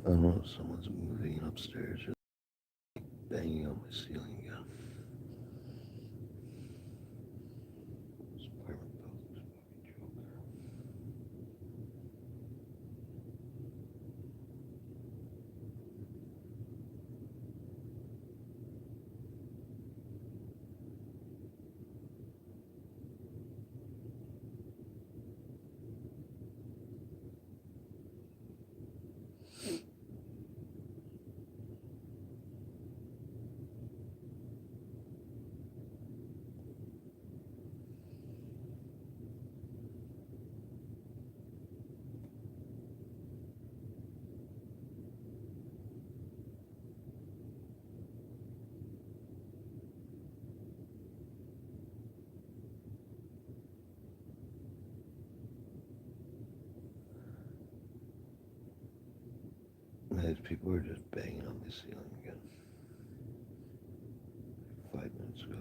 I don't know if someone's moving upstairs or banging on my ceiling again. This apartment building's a fucking joke. These people are just banging on my ceiling again. 5 minutes ago.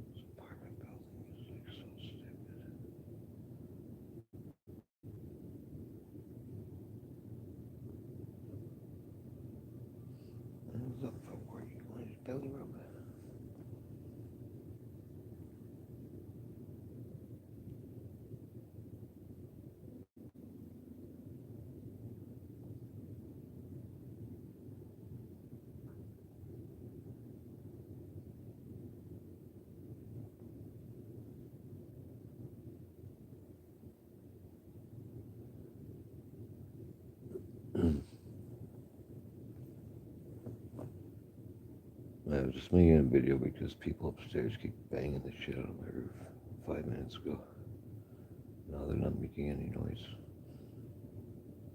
This apartment building is like so stupid. What is up for work? You want his belly rub? I was just making a video because people upstairs keep banging the shit on my roof 5 minutes ago. Now they're not making any noise.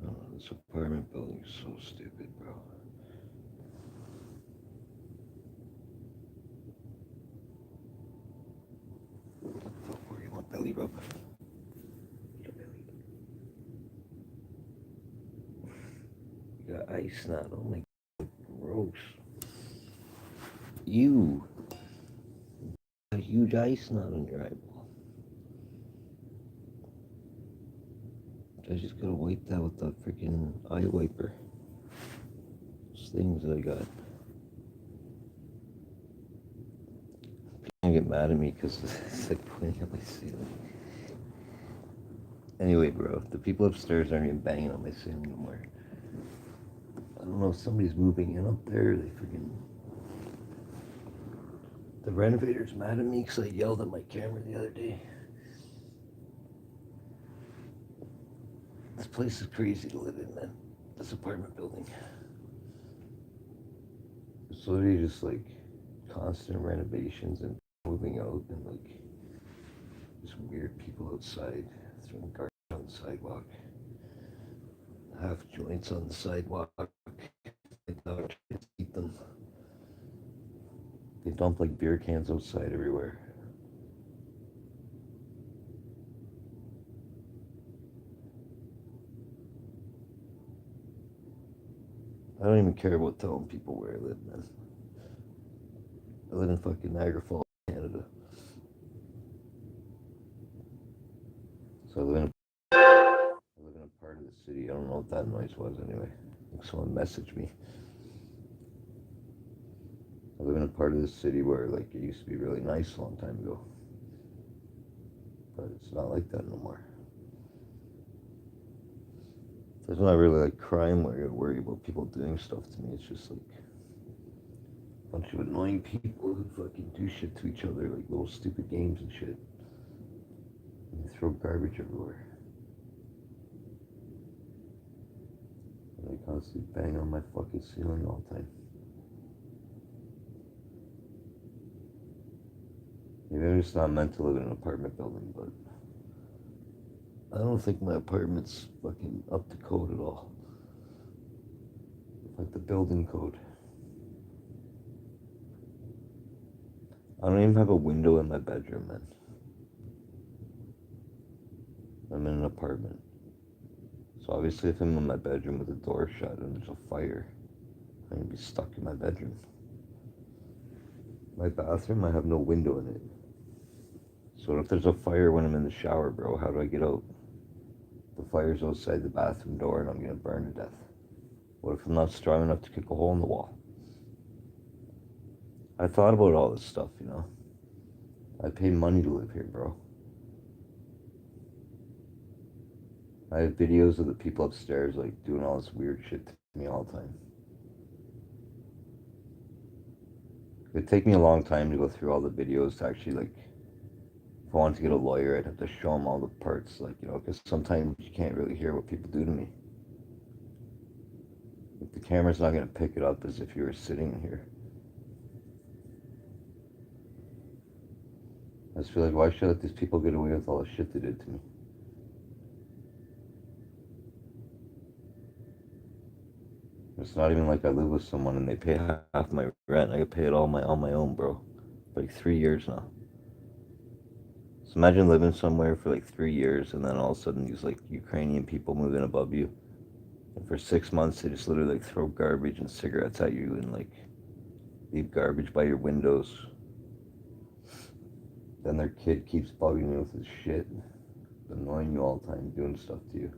Oh, this apartment building is so stupid, bro. Fuck, where you want belly rub? You got ice now. Oh my god, gross. You a huge ice knot on your eyeball. I just gotta wipe that with the freaking eye wiper. Those things that I got. People get mad at me because it's like pointing at my ceiling. Anyway, bro, the people upstairs aren't even banging on my ceiling no more. I don't know if somebody's moving in up there. They freaking. The renovator's mad at me because I yelled at my camera the other day. This place is crazy to live in, man. This apartment building. It's literally just like constant renovations and moving out and like just weird people outside throwing garbage on the sidewalk. Half joints on the sidewalk. My dog tries to eat them. They dump like beer cans outside everywhere. I don't even care about telling people where I live, man. I live in fucking Niagara Falls, Canada. So I live in a part of the city. I don't know what that noise was anyway. I think someone messaged me. I live in a part of the city where like it used to be really nice a long time ago. But it's not like that no more. There's not really like crime where you worry about people doing stuff to me. It's just like a bunch of annoying people who fucking do shit to each other, like little stupid games and shit. And they throw garbage everywhere. And they constantly bang on my fucking ceiling all the time. Maybe I'm just not meant to live in an apartment building, but I don't think my apartment's fucking up to code at all. Like the building code. I don't even have a window in my bedroom, man. I'm in an apartment. So obviously if I'm in my bedroom with the door shut and there's a fire, I'm gonna be stuck in my bedroom. My bathroom, I have no window in it. It's So what if there's a fire when I'm in the shower, bro? How do I get out? The fire's outside the bathroom door and I'm gonna burn to death. What if I'm not strong enough to kick a hole in the wall? I thought about all this stuff, you know. I pay money to live here, bro. I have videos of the people upstairs like doing all this weird shit to me all the time. It'd take me a long time to go through all the videos to actually like. If I wanted to get a lawyer, I'd have to show them all the parts, like you know, because sometimes you can't really hear what people do to me. Like, the camera's not gonna pick it up as if you were sitting in here. I just feel like, why should I let these people get away with all the shit they did to me? It's not even like I live with someone and they pay half my rent. I could pay it all on my own, bro. For like 3 years now. So imagine living somewhere for like 3 years and then all of a sudden these like Ukrainian people move in above you. And for 6 months they just literally like throw garbage and cigarettes at you and like leave garbage by your windows. Then their kid keeps bugging you with his shit, annoying you all the time, doing stuff to you.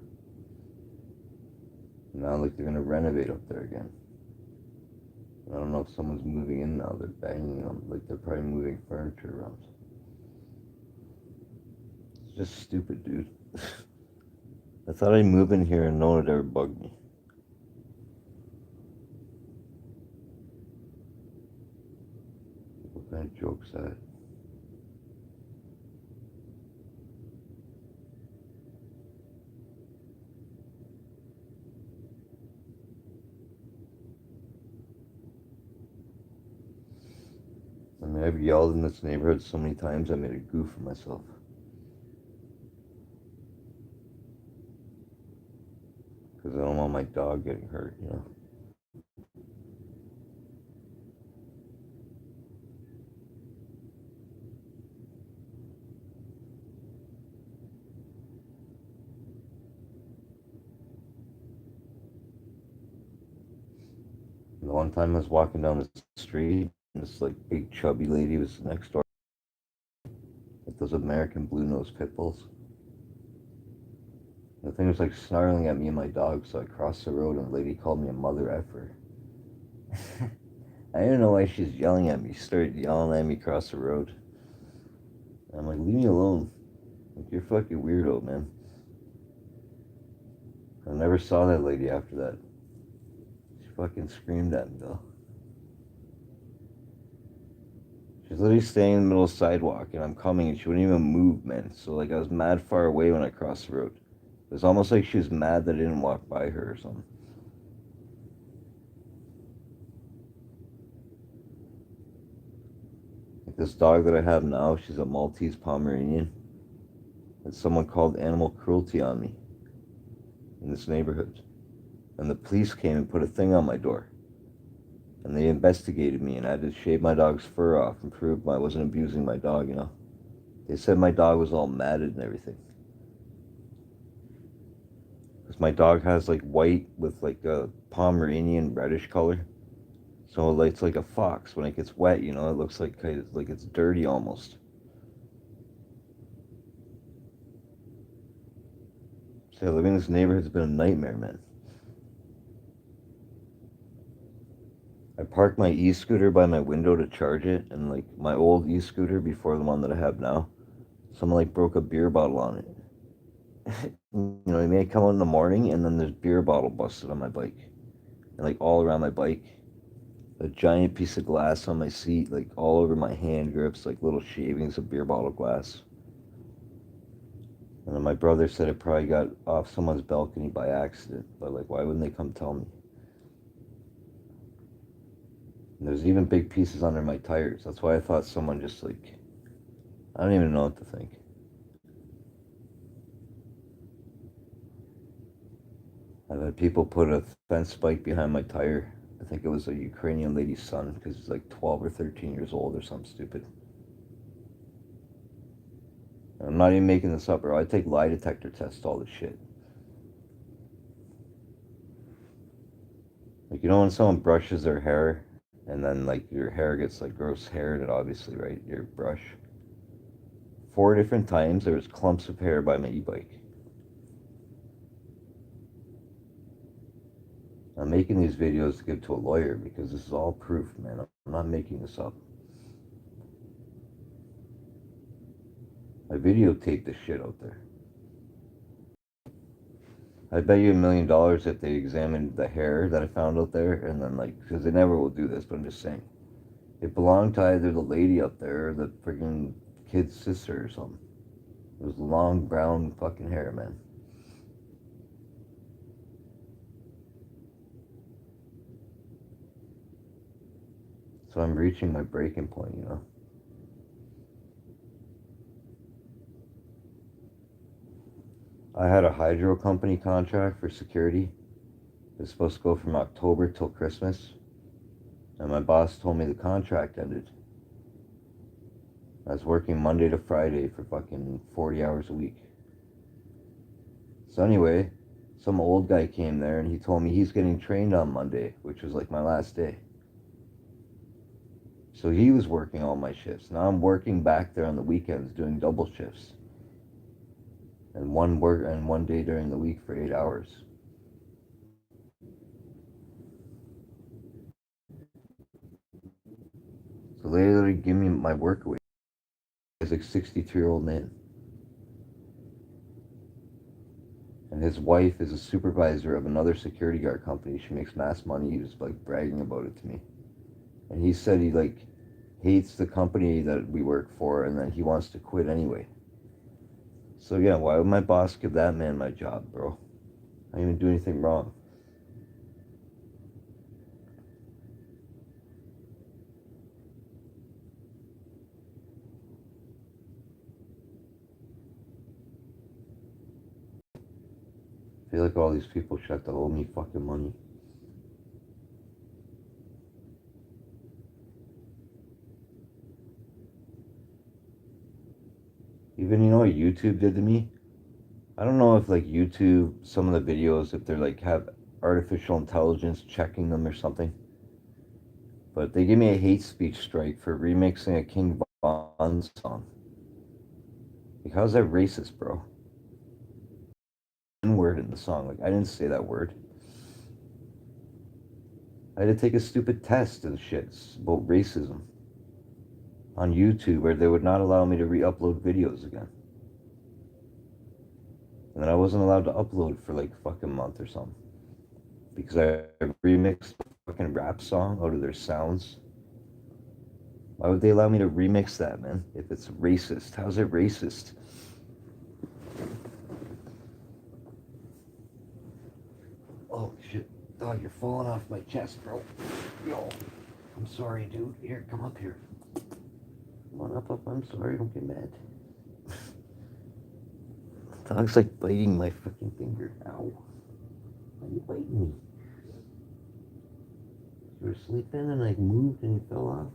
And now like they're gonna renovate up there again. I don't know if someone's moving in now. They're banging on, like they're probably moving furniture around. It's just stupid, dude. I thought I'd move in here and no one would ever bug me. What kind of joke's that? I mean, I've yelled in this neighborhood so many times I made a goof of myself. Because I don't want my dog getting hurt, you know? And the one time I was walking down the street, and this like big chubby lady was next door, like those American blue nose pit bulls. The thing was like snarling at me and my dog, so I crossed the road and the lady called me a mother effer. I didn't know why she's yelling at me. She started yelling at me across the road. And I'm like, leave me alone. Like, you're fucking weirdo, man. I never saw that lady after that. She fucking screamed at me though. She's literally staying in the middle of the sidewalk and I'm coming and she wouldn't even move, man. So like I was mad far away when I crossed the road. It was almost like she was mad that I didn't walk by her or something. Like this dog that I have now, she's a Maltese Pomeranian. And someone called animal cruelty on me in this neighborhood. And the police came and put a thing on my door. And they investigated me and I had to shave my dog's fur off and prove I wasn't abusing my dog, you know. They said my dog was all matted and everything. Because my dog has like white with like a Pomeranian reddish color. So like, it's like a fox. When it gets wet, you know, it looks like it's dirty almost. So yeah, living in this neighborhood's been a nightmare, man. I parked my e-scooter by my window to charge it, and like my old e-scooter before the one that I have now, someone like broke a beer bottle on it. You know, I mean, I come out in the morning, and then there's beer bottle busted on my bike, and like all around my bike, a giant piece of glass on my seat, like all over my hand grips, like little shavings of beer bottle glass. And then my brother said it probably got off someone's balcony by accident, but like, why wouldn't they come tell me? And there's even big pieces under my tires. That's why I thought someone just like, I don't even know what to think. I've had people put a fence spike behind my tire. I think it was a Ukrainian lady's son because he's like 12 or 13 years old or something stupid. And I'm not even making this up, bro. I take lie detector tests, all this shit. Like, you know when someone brushes their hair and then like your hair gets like gross hair in it, obviously, right? Your brush 4 different times there was clumps of hair by my e-bike. I'm making these videos to give to a lawyer because this is all proof, man. I'm not making this up. I videotaped this shit out there. I bet you $1 million if they examined the hair that I found out there, and then because they never will do this, but I'm just saying. It belonged to either the lady up there or the freaking kid's sister or something. It was long brown fucking hair, man. So I'm reaching my breaking point, you know. I had a hydro company contract for security. It was supposed to go from October till Christmas. And my boss told me the contract ended. I was working Monday to Friday for fucking 40 hours a week. So anyway, some old guy came there and he told me he's getting trained on Monday, which was like my last day. So he was working all my shifts. Now I'm working back there on the weekends doing double shifts. And one day during the week for 8 hours. So they literally give me my work away. He's like 63-year-old man. And his wife is a supervisor of another security guard company. She makes mass money. He was like bragging about it to me. And he said he hates the company that we work for and that he wants to quit anyway. So yeah, why would my boss give that man my job, bro? I didn't even do anything wrong. I feel like all these people should have to owe me fucking money. Even, you know what YouTube did to me? I don't know if YouTube, some of the videos, if they're have artificial intelligence checking them or something. But they gave me a hate speech strike for remixing a King Von song. How's that racist, bro? One word in the song. I didn't say that word. I had to take a stupid test and shits about racism on YouTube where they would not allow me to re-upload videos again. And then I wasn't allowed to upload for fucking month or something. Because I remixed a fucking rap song out of their sounds. Why would they allow me to remix that, man? If it's racist. How's it racist? Oh, shit. Dog, you're falling off my chest, bro. Yo. I'm sorry, dude. Here, come up here. Come on up. I'm sorry. Don't get mad. Dog's biting my fucking finger. Ow. Why are you biting me? You were sleeping and I moved and you fell off.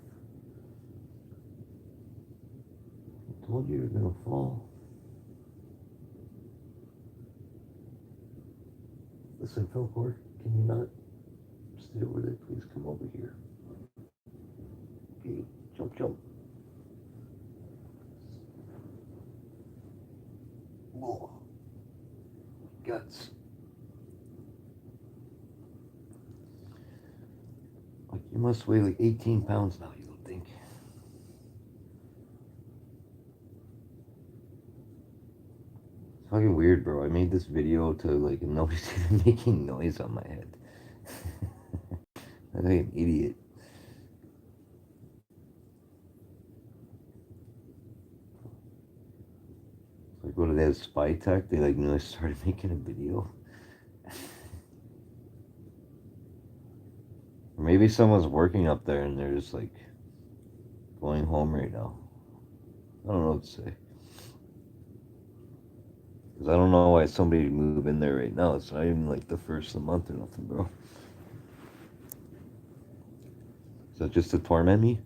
I told you you were gonna fall. Listen, Philcore, can you not stay over there? Please come over here. Okay, jump. Oh, guts. You must weigh 18 pounds now, you don't think? It's fucking weird, bro. I made this video to nobody's even making noise on my head. I'm an idiot. What do they have, Spy Tech? They knew I started making a video. Or maybe someone's working up there and they're just going home right now. I don't know what to say. Because I don't know why somebody would move in there right now. It's not even the first of the month or nothing, bro. Is that just to torment me?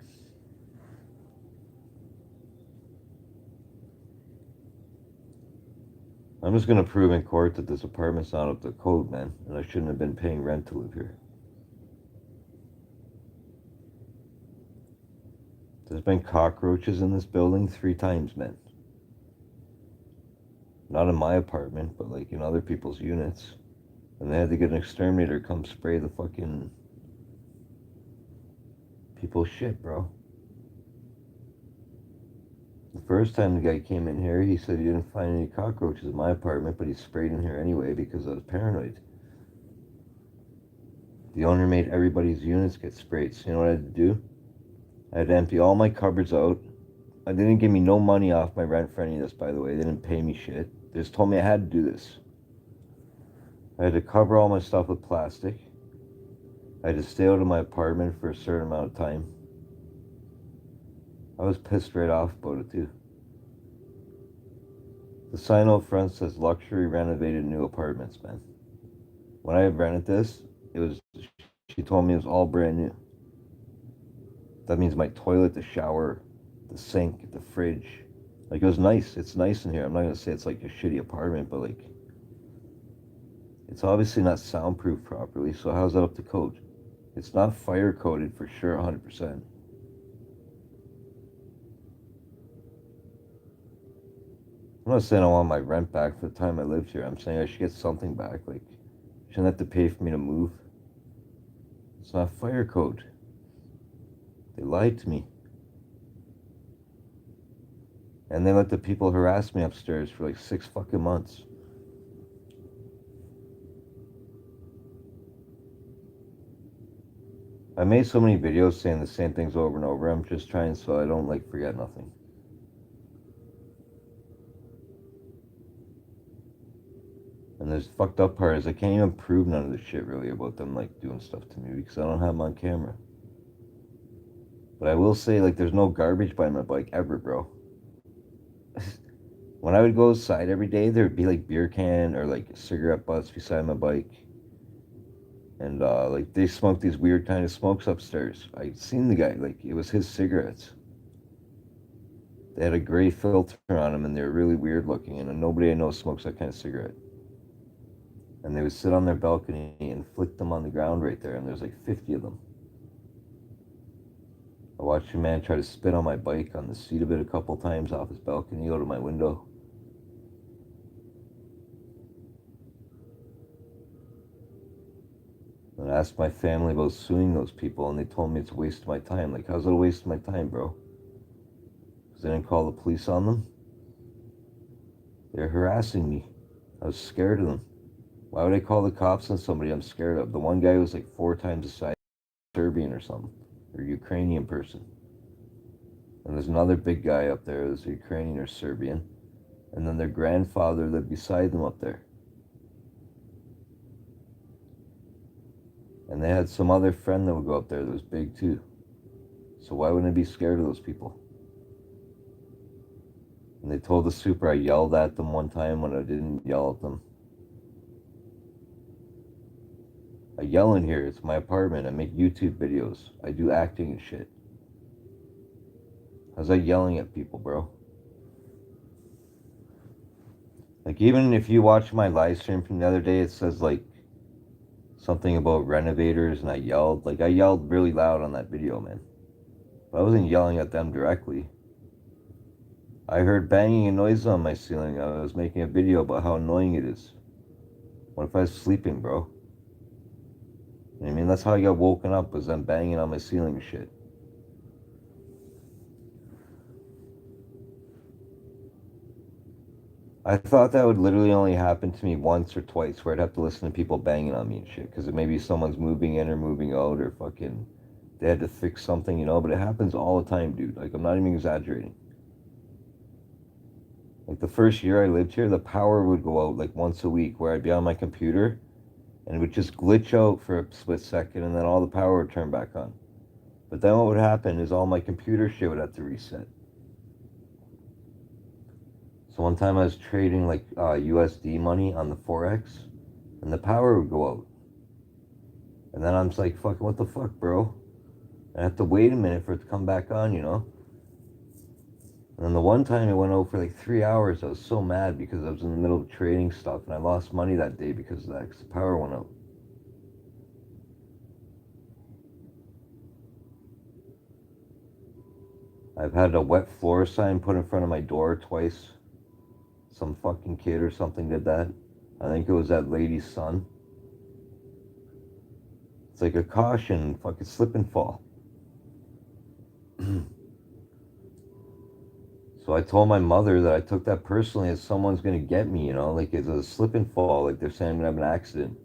I'm just gonna prove in court that this apartment's not up to code, man, and I shouldn't have been paying rent to live here. There's been cockroaches in this building 3 times, man. Not in my apartment, but like in other people's units. And they had to get an exterminator come spray the fucking people's shit, bro. The first time the guy came in here, he said he didn't find any cockroaches in my apartment, but he sprayed in here anyway because I was paranoid. The owner made everybody's units get sprayed. So you know what I had to do? I had to empty all my cupboards out. They didn't give me no money off my rent for any of this, by the way. They didn't pay me shit. They just told me I had to do this. I had to cover all my stuff with plastic. I had to stay out of my apartment for a certain amount of time. I was pissed right off about it too. The sign out front says luxury renovated new apartments, man. When I rented this, she told me it was all brand new. That means my toilet, the shower, the sink, the fridge. Like it was nice. It's nice in here. I'm not gonna say it's like a shitty apartment, but like it's obviously not soundproof properly, so how's that up to code? It's not fire coded for sure 100%. I'm not saying I want my rent back for the time I lived here. I'm saying I should get something back. Like, shouldn't have to pay for me to move. It's not fire code. They lied to me. And they let the people harass me upstairs for like 6 fucking months. I made so many videos saying the same things over and over. I'm just trying so I don't like forget nothing. And the fucked up part is I can't even prove none of the shit really about them like doing stuff to me because I don't have them on camera. But I will say like there's no garbage by my bike ever, bro. When I would go outside every day, there would be like beer can or like cigarette butts beside my bike. And like they smoked these weird kind of smokes upstairs. I'd seen the guy, like it was his cigarettes. They had a gray filter on them and they were really weird looking. And nobody I know smokes that kind of cigarette. And they would sit on their balcony and flick them on the ground right there. And there's like 50 of them. I watched a man try to spit on my bike on the seat of it a couple times off his balcony out of my window. And I asked my family about suing those people, and they told me it's a waste of my time. Like, how's it a waste of my time, bro? Because I didn't call the police on them? They're harassing me. I was scared of them. Why would I call the cops on somebody I'm scared of? The one guy was like 4 times the size, Serbian or something, or Ukrainian person. And there's another big guy up there that's Ukrainian or Serbian. And then their grandfather lived beside them up there. And they had some other friend that would go up there that was big too. So why wouldn't I be scared of those people? And they told the super I yelled at them one time when I didn't yell at them. I yell in here. It's my apartment. I make YouTube videos. I do acting and shit. How's that yelling at people, bro? Like, even if you watch my live stream from the other day, it says, like, something about renovators, and I yelled. Like, I yelled really loud on that video, man. But I wasn't yelling at them directly. I heard banging and noise on my ceiling. I was making a video about how annoying it is. What if I was sleeping, bro? You know what I mean? That's how I got woken up, was them banging on my ceiling and shit. I thought that would literally only happen to me once or twice, where I'd have to listen to people banging on me and shit, because maybe someone's moving in or moving out, or fucking they had to fix something, you know. But it happens all the time, dude. Like, I'm not even exaggerating. Like, the first year I lived here, the power would go out like once a week, where I'd be on my computer and it would just glitch out for a split second, and then all the power would turn back on. But then what would happen is all my computer shit would have to reset. So one time I was trading like USD money on the Forex, and the power would go out. And then I'm just like, fucking, what the fuck, bro? I have to wait a minute for it to come back on, you know? And then the one time it went out for like 3 hours, I was so mad because I was in the middle of trading stuff, and I lost money that day because of that, because the power went out. I've had a wet floor sign put in front of my door twice. Some fucking kid or something did that. I think it was that lady's son. It's like a caution, fucking slip and fall. So I told my mother that I took that personally as someone's gonna get me, like it's a slip and fall, like they're saying I'm gonna have an accident.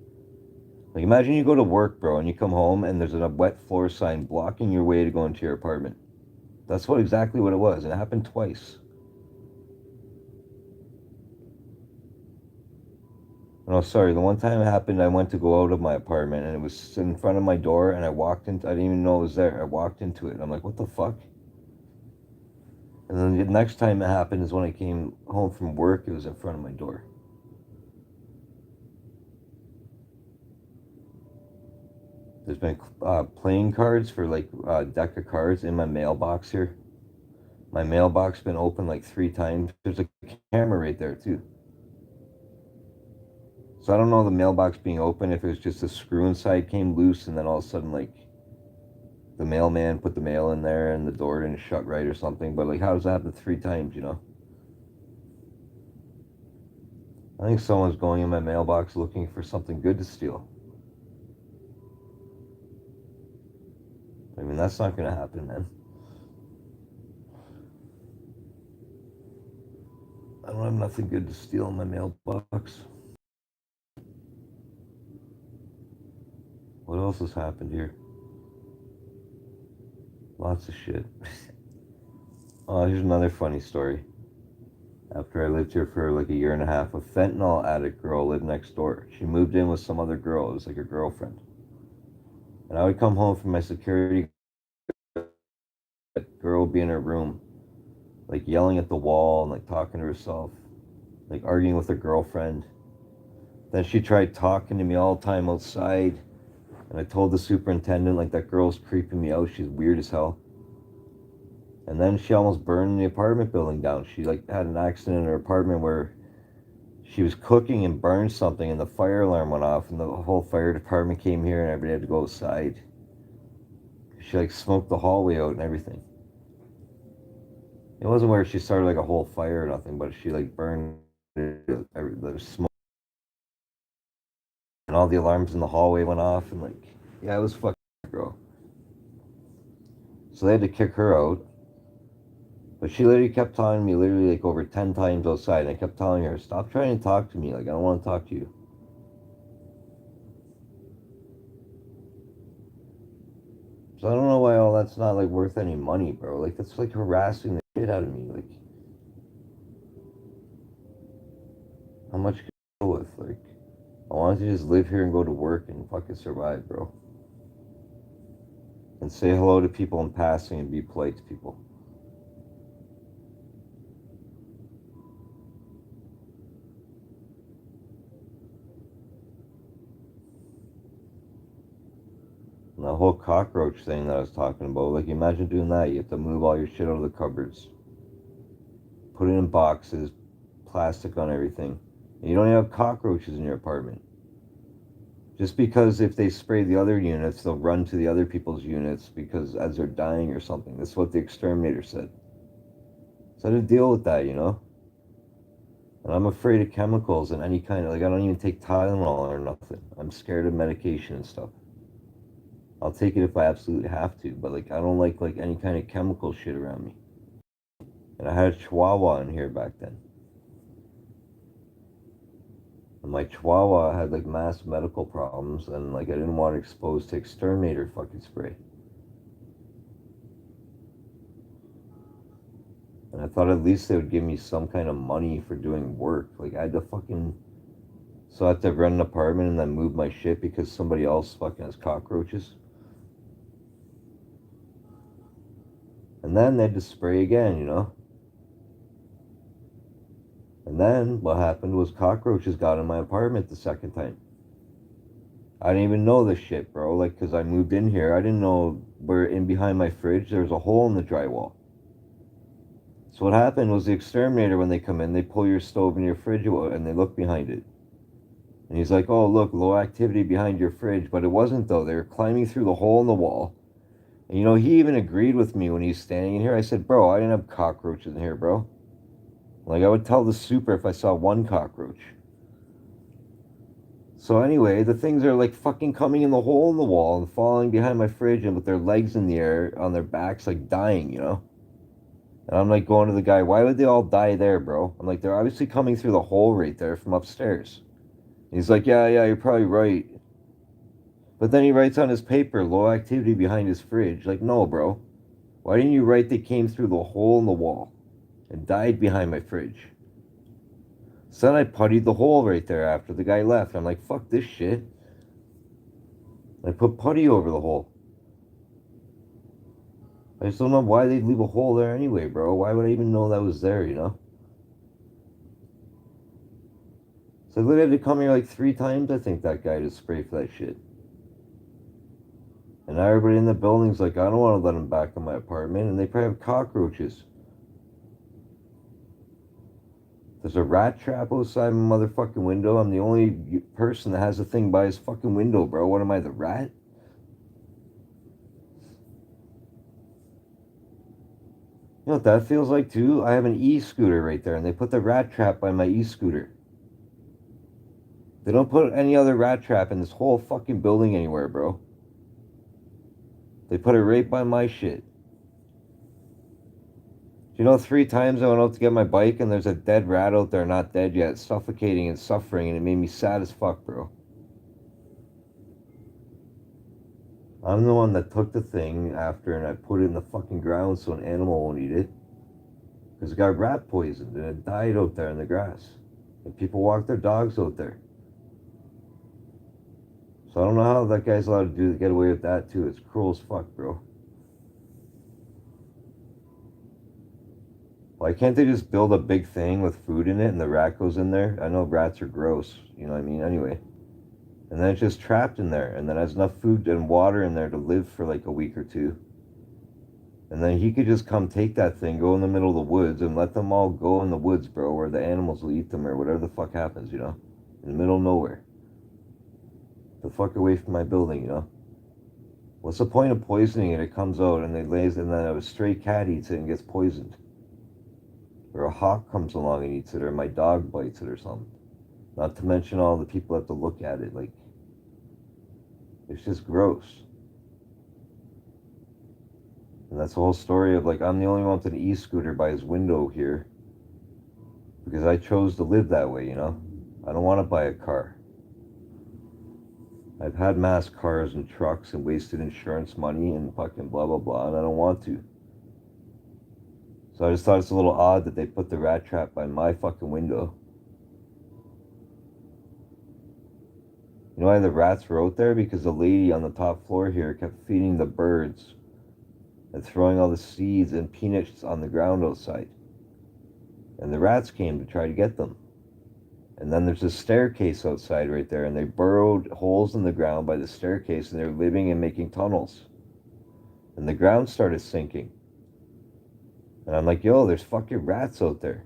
Like imagine you go to work, bro, and you come home and there's a wet floor sign blocking your way to go into your apartment. That's exactly what it was, and it happened twice. No, sorry, the one time it happened, I went to go out of my apartment and it was in front of my door, and I walked into, I didn't even know it was there. I walked into it. I'm like, what the fuck? And then the next time it happened is when I came home from work, it was in front of my door. There's been playing cards for like a deck of cards in my mailbox here. My mailbox been open like 3 times. There's a camera right there too. So I don't know the mailbox being open if it was just the screw inside came loose and then all of a sudden like the mailman put the mail in there and the door didn't shut right or something. But like how does that happen 3 times? I think someone's going in my mailbox looking for something good to steal. I mean, that's not gonna happen, man. I don't have nothing good to steal in my mailbox. What else has happened here? Lots of shit. Oh, here's another funny story. After I lived here for like a year and a half, a fentanyl addict girl lived next door. She moved in with some other girl. It was like her girlfriend. And I would come home from my security. That girl would be in her room, like yelling at the wall and like talking to herself, like arguing with her girlfriend. Then she tried talking to me all the time outside. And I told the superintendent, like, that girl's creeping me out. She's weird as hell. And then she almost burned the apartment building down. She, like, had an accident in her apartment where she was cooking and burned something, and the fire alarm went off, and the whole fire department came here, and everybody had to go outside. She, like, smoked the hallway out and everything. It wasn't where she started, like, a whole fire or nothing, but she, like, burned the smoke. And all the alarms in the hallway went off, and, like, yeah, it was fucking girl. So they had to kick her out. But she literally kept telling me, literally like over 10 times outside. And I kept telling her, stop trying to talk to me. Like, I don't want to talk to you. So I don't know why all that's not like worth any money, bro. Like, that's like harassing the shit out of me. Like, how much can I deal with? Like, I wanted to just live here and go to work and fucking survive, bro. And say hello to people in passing and be polite to people. And the whole cockroach thing that I was talking about, like, imagine doing that. You have to move all your shit out of the cupboards, put it in boxes, plastic on everything. And you don't even have cockroaches in your apartment. Just because if they spray the other units, they'll run to the other people's units because as they're dying or something. That's what the exterminator said. So I had to deal with that. And I'm afraid of chemicals and any kind of, like, I don't even take Tylenol or nothing. I'm scared of medication and stuff. I'll take it if I absolutely have to, but like I don't like any kind of chemical shit around me. And I had a Chihuahua in here back then. And my Chihuahua had like mass medical problems, and like I didn't want it exposed to exterminator fucking spray. And I thought at least they would give me some kind of money for doing work. Like I had to fucking, so I had to rent an apartment and then move my shit because somebody else fucking has cockroaches. And then they had to spray again. And then what happened was cockroaches got in my apartment the second time. I didn't even know this shit, bro. Like, cause I moved in here, I didn't know where in behind my fridge there was a hole in the drywall. So what happened was the exterminator, when they come in, they pull your stove and your fridge out and they look behind it. And he's like, "Oh, look, low activity behind your fridge," but it wasn't though. They were climbing through the hole in the wall. And he even agreed with me when he's standing in here. I said, "Bro, I didn't have cockroaches in here, bro. Like, I would tell the super if I saw one cockroach. So anyway, the things are like fucking coming in the hole in the wall and falling behind my fridge and with their legs in the air on their backs, like dying, you know? And I'm like going to the guy, why would they all die there, bro? I'm like, they're obviously coming through the hole right there from upstairs. And he's like, yeah, you're probably right. But then he writes on his paper, low activity behind his fridge. Like, no, bro. Why didn't you write they came through the hole in the wall and died behind my fridge? So then I puttied the hole right there after the guy left. I'm like, fuck this shit. I put putty over the hole. I just don't know why they'd leave a hole there anyway, bro. Why would I even know that was there, you know? So I literally had to come here like 3 times, I think, that guy to spray for that shit. And now everybody in the building's like, I don't want to let him back in my apartment. And they probably have cockroaches. There's a rat trap outside my motherfucking window. I'm the only person that has a thing by his fucking window, bro. What am I, the rat? You know what that feels like too? I have an e-scooter right there, and they put the rat trap by my e-scooter. They don't put any other rat trap in this whole fucking building anywhere, bro. They put it right by my shit. You know, 3 times I went out to get my bike, and there's a dead rat out there, not dead yet, suffocating and suffering, and it made me sad as fuck, bro. I'm the one that took the thing after, and I put it in the fucking ground so an animal won't eat it. Because it got rat poisoned, and it died out there in the grass. And people walk their dogs out there. So I don't know how that guy's allowed to get away with that too. It's cruel as fuck, bro. Why can't they just build a big thing with food in it and the rat goes in there? I know rats are gross, you know what I mean? Anyway. And then it's just trapped in there and then has enough food and water in there to live for like a week or two. And then he could just come take that thing, go in the middle of the woods and let them all go in the woods, bro, where the animals will eat them or whatever the fuck happens, you know? In the middle of nowhere. The fuck away from my building, you know? What's the point of poisoning it? It comes out and they lays and then a stray cat eats it and gets poisoned. Or a hawk comes along and eats it, or my dog bites it or something. Not to mention all the people have to look at it. Like, it's just gross. And that's the whole story of like, I'm the only one with an e-scooter by his window here. Because I chose to live that way, you know? I don't want to buy a car. I've had mass cars and trucks and wasted insurance money and fucking blah, blah, blah, and I don't want to. So I just thought it's a little odd that they put the rat trap by my fucking window. You know why the rats were out there? Because the lady on the top floor here kept feeding the birds and throwing all the seeds and peanuts on the ground outside. And the rats came to try to get them. And then there's a staircase outside right there, and they burrowed holes in the ground by the staircase, and they're living and making tunnels. And the ground started sinking. And I'm like, yo, there's fucking rats out there.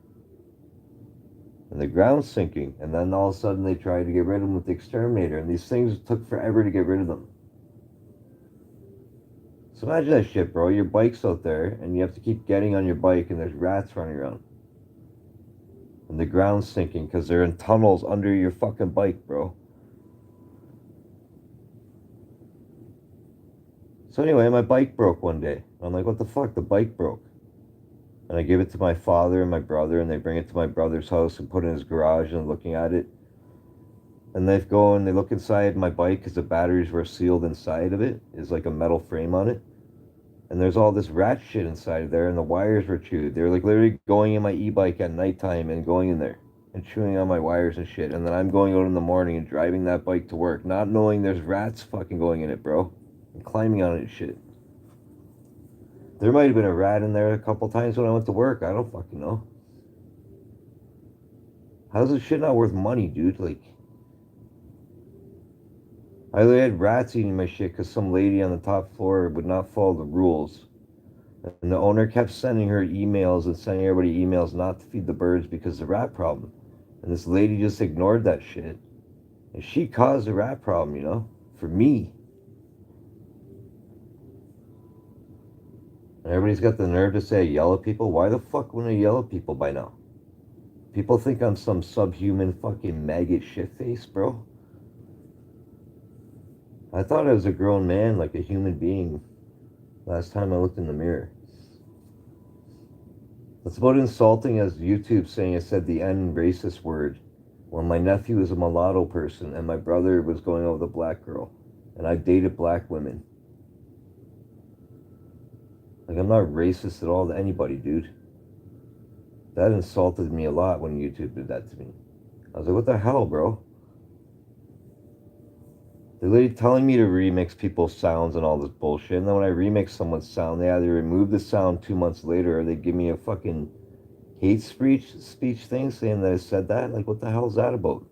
And the ground's sinking. And then all of a sudden they tried to get rid of them with the exterminator. And these things took forever to get rid of them. So imagine that shit, bro. Your bike's out there and you have to keep getting on your bike and there's rats running around. And the ground's sinking because they're in tunnels under your fucking bike, bro. So anyway, my bike broke one day. I'm like, what the fuck? The bike broke. And I give it to my father and my brother, and they bring it to my brother's house and put it in his garage and looking at it. And they go and they look inside my bike because the batteries were sealed inside of it. There's like a metal frame on it. And there's all this rat shit inside of there, and the wires were chewed. They were like literally going in my e-bike at nighttime and going in there and chewing on my wires and shit. And then I'm going out in the morning and driving that bike to work, not knowing there's rats fucking going in it, bro. And climbing on it and shit. There might have been a rat in there a couple times when I went to work. I don't fucking know. How's this shit not worth money, dude? Like, I had rats eating my shit because some lady on the top floor would not follow the rules. And the owner kept sending her emails and sending everybody emails not to feed the birds because of the rat problem. And this lady just ignored that shit. And she caused the rat problem, you know? For me. And everybody's got the nerve to say I yell at people. Why the fuck wouldn't I yell at people by now? People think I'm some subhuman fucking maggot shitface, bro. I thought I was a grown man, like a human being, last time I looked in the mirror. It's about insulting as YouTube saying I said the N racist word when my nephew is a mulatto person and my brother was going out with a black girl and I dated black women. Like, I'm not racist at all to anybody, dude. That insulted me a lot when YouTube did that to me. I was like, what the hell, bro? They're literally telling me to remix people's sounds and all this bullshit. And then when I remix someone's sound, they either remove the sound 2 months later or they give me a fucking hate speech thing saying that I said that. Like, what the hell is that about?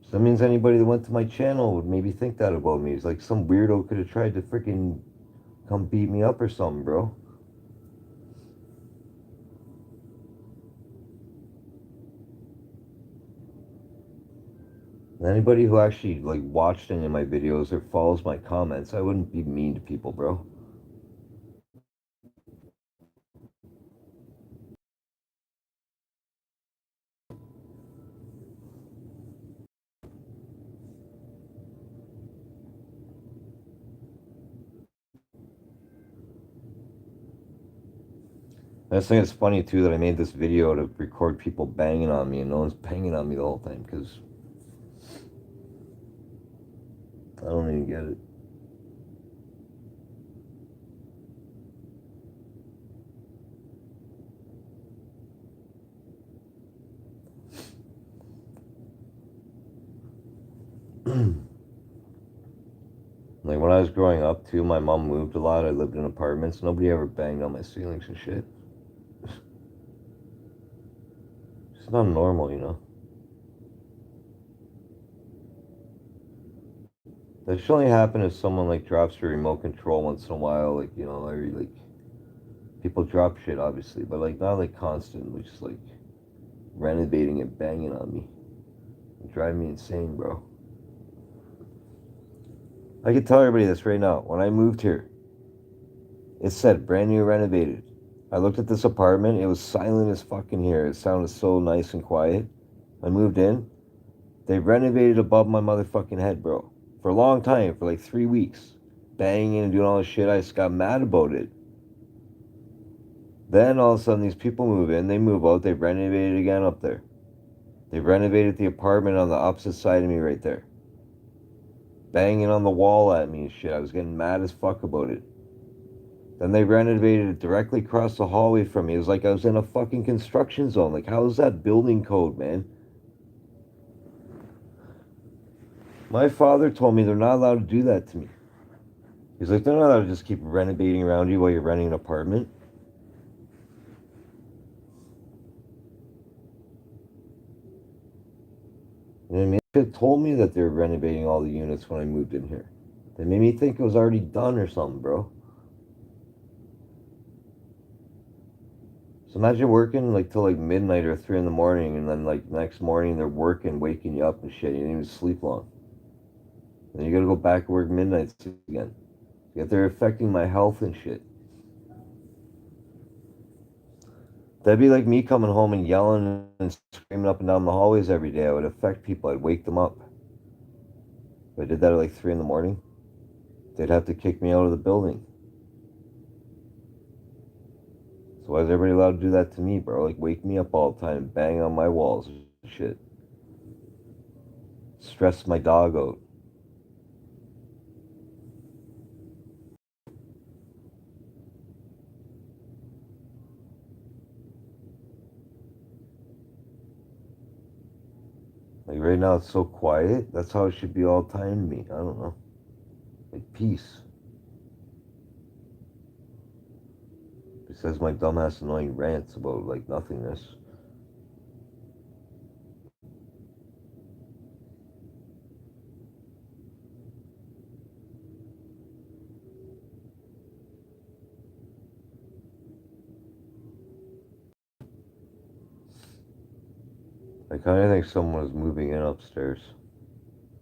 So that means anybody that went to my channel would maybe think that about me. It's like some weirdo could have tried to freaking come beat me up or something, bro. And anybody who actually like watched any of my videos or follows my comments, I wouldn't be mean to people, bro. I just think it's funny too that I made this video to record people banging on me and no one's banging on me the whole time because I don't even get it. Like when I was growing up too, my mom moved a lot. I lived in apartments. Nobody ever banged on my ceilings and shit. It's not normal, you know. That should only happen if someone like drops your remote control once in a while. Like, you know, like people drop shit obviously, but like not like constantly, just like renovating and banging on me. It drive me insane, bro. I can tell everybody this right now. When I moved here, it said brand new renovated. I looked at this apartment. It was silent as fucking here. It sounded so nice and quiet. I moved in. They renovated above my motherfucking head, bro. For a long time, for like 3 weeks. Banging and doing all this shit. I just got mad about it. Then all of a sudden, these people move in. They move out. They renovated again up there. They renovated the apartment on the opposite side of me right there. Banging on the wall at me and shit. I was getting mad as fuck about it. Then they renovated it directly across the hallway from me. It was like I was in a fucking construction zone. Like, how is that building code, man? My father told me they're not allowed to do that to me. He's like, they're not allowed to just keep renovating around you while you're renting an apartment. And they told me that they were renovating all the units when I moved in here. They made me think it was already done or something, bro. So imagine working like till like midnight or 3 in the morning, and then like next morning they're working, waking you up and shit. You didn't even sleep long. And you gotta go back to work midnights again. Yet they're affecting my health and shit. That'd be like me coming home and yelling and screaming up and down the hallways every day. I would affect people. I'd wake them up. If I did that at like 3 in the morning, they'd have to kick me out of the building. So why is everybody allowed to do that to me, bro? Like wake me up all the time, bang on my walls and shit. Stress my dog out. Like right now it's so quiet. That's how it should be all the time to me. I don't know. Like peace. Besides my dumbass annoying rants about like nothingness. I kind of think someone was moving in upstairs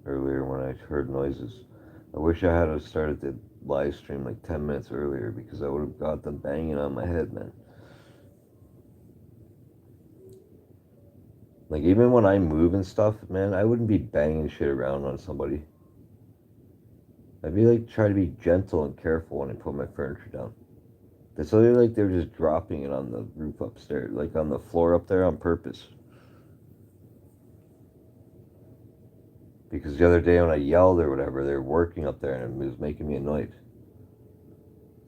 earlier when I heard noises. I wish I had started the live stream like 10 minutes earlier because I would have got them banging on my head, man. Like, even when I move and stuff, man, I wouldn't be banging shit around on somebody. I'd be like, try to be gentle and careful when I put my furniture down. It's literally like they're just dropping it on the roof upstairs, like on the floor up there on purpose. Because the other day when I yelled or whatever, they were working up there and it was making me annoyed.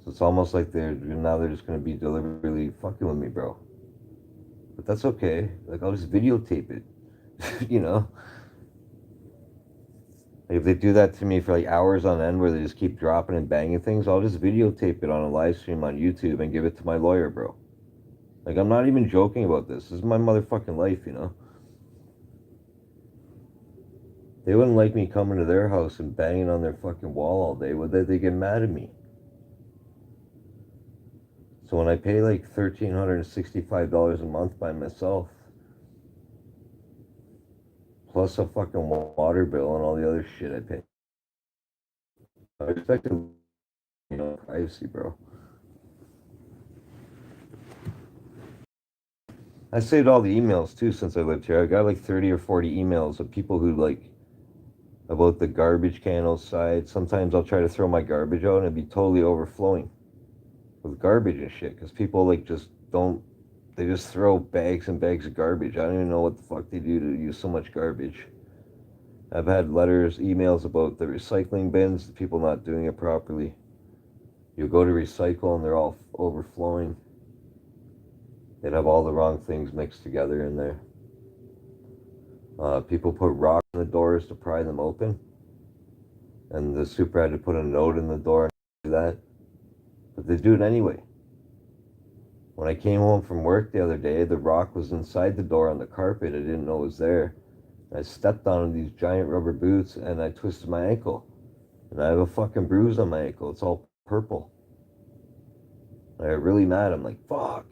So it's almost like they're just gonna be deliberately fucking with me, bro. But that's okay. Like, I'll just videotape it, you know. Like, if they do that to me for like hours on end, where they just keep dropping and banging things, I'll just videotape it on a live stream on YouTube and give it to my lawyer, bro. Like, I'm not even joking about this. This is my motherfucking life, you know. They wouldn't like me coming to their house and banging on their fucking wall all day, would they? They get mad at me. So when I pay like $1,365 a month by myself, plus a fucking water bill and all the other shit I pay, I expect privacy, bro. I saved all the emails too since I lived here. I got like 30 or 40 emails of people who like about the garbage can outside. Sometimes I'll try to throw my garbage out and it'd be totally overflowing with garbage and shit because people like just don't. They just throw bags and bags of garbage. I don't even know what the fuck they do to use so much garbage. I've had letters, emails about the recycling bins, the people not doing it properly. You go to recycle and they're all overflowing. They'd have all the wrong things mixed together in there. People put rocks in the doors to pry them open, and the super had to put a note in the door and do that. But they do it anyway. When I came home from work the other day, the rock was inside the door on the carpet. I didn't know it was there. I stepped on these giant rubber boots and I twisted my ankle. And I have a fucking bruise on my ankle. It's all purple. I got really mad. I'm like, fuck.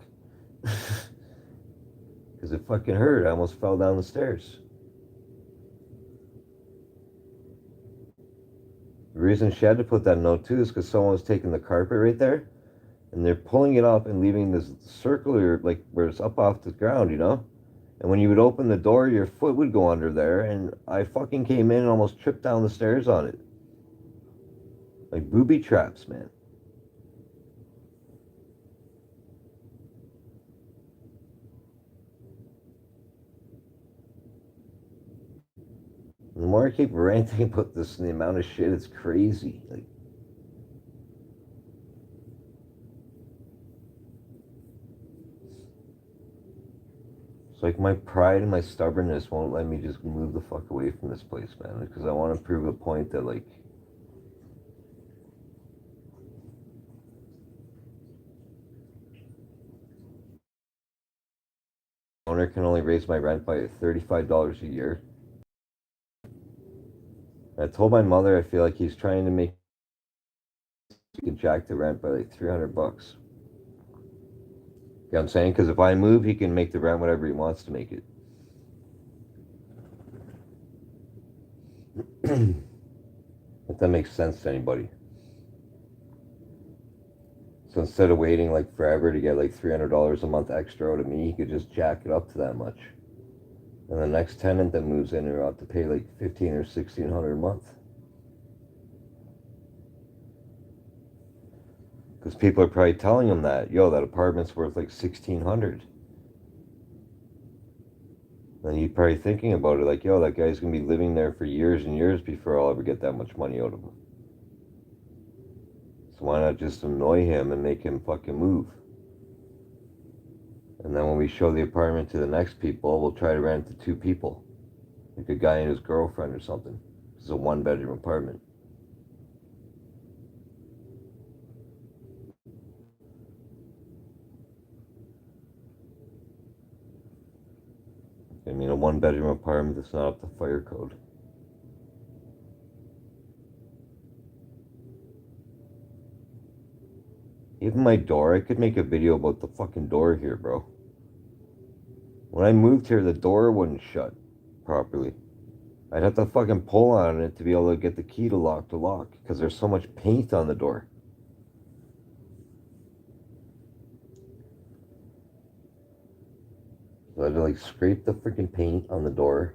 Because it fucking hurt. I almost fell down the stairs. The reason she had to put that note too is because someone was taking the carpet right there and they're pulling it up and leaving this circular, like where it's up off the ground, you know? And when you would open the door, your foot would go under there, and I fucking came in and almost tripped down the stairs on it. Like booby traps, man. And the more I keep ranting about this and the amount of shit, it's crazy. Like, it's like my pride and my stubbornness won't let me just move the fuck away from this place, man. Because I want to prove a point that, like, owner can only raise my rent by $35 a year. I told my mother I feel like he's trying to make me jack the rent by like $300. You know what I'm saying? Because if I move, he can make the rent whatever he wants to make it. If that makes sense to anybody. So instead of waiting like forever to get like $300 a month extra out of me, he could just jack it up to that much. And the next tenant that moves in are out to pay like $1,500 or $1,600 a month. Because people are probably telling him that, yo, that apartment's worth like $1,600. Then he's probably thinking about it like, yo, that guy's gonna be living there for years and years before I'll ever get that much money out of him. So why not just annoy him and make him fucking move? And then when we show the apartment to the next people, we'll try to rent it to two people. Like a guy and his girlfriend or something. It's a one-bedroom apartment. I mean, a one-bedroom apartment that's not up to fire code. Even my door, I could make a video about the fucking door here, bro. When I moved here, the door wouldn't shut properly. I'd have to fucking pull on it to be able to get the key to lock the lock because there's so much paint on the door. So I had to like scrape the freaking paint on the door.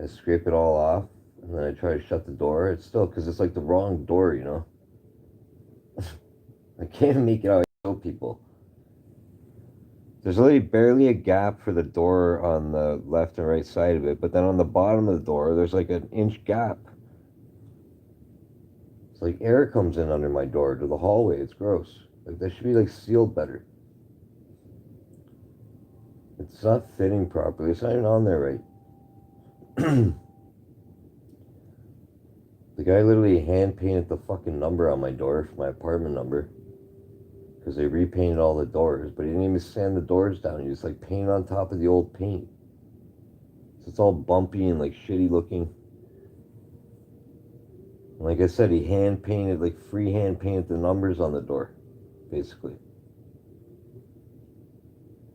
I scrape it all off, and then I try to shut the door. It's still because it's like the wrong door, you know. I can't make it out. I tell people. There's really barely a gap for the door on the left and right side of it, but then on the bottom of the door, there's like an inch gap. It's like air comes in under my door to the hallway. It's gross. Like that should be like sealed better. It's not fitting properly. It's not even on there right. The guy literally hand painted the fucking number on my door for my apartment number because they repainted all the doors, but he didn't even sand the doors down. He just like painted on top of the old paint. So it's all bumpy and like shitty looking. And like I said, he hand painted, like freehand painted the numbers on the door, basically.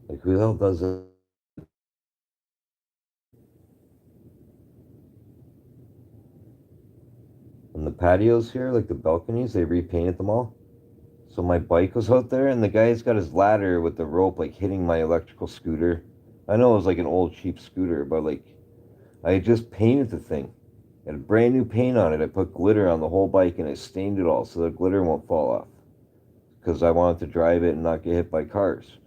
Like who the hell does it? And the patios here, like the balconies, they repainted them all. So my bike was out there, and the guy's got his ladder with the rope like hitting my electrical scooter. I know it was like an old cheap scooter, but like I just painted the thing. It had brand new paint on it. I put glitter on the whole bike and I stained it all so the glitter won't fall off. Because I wanted to drive it and not get hit by cars.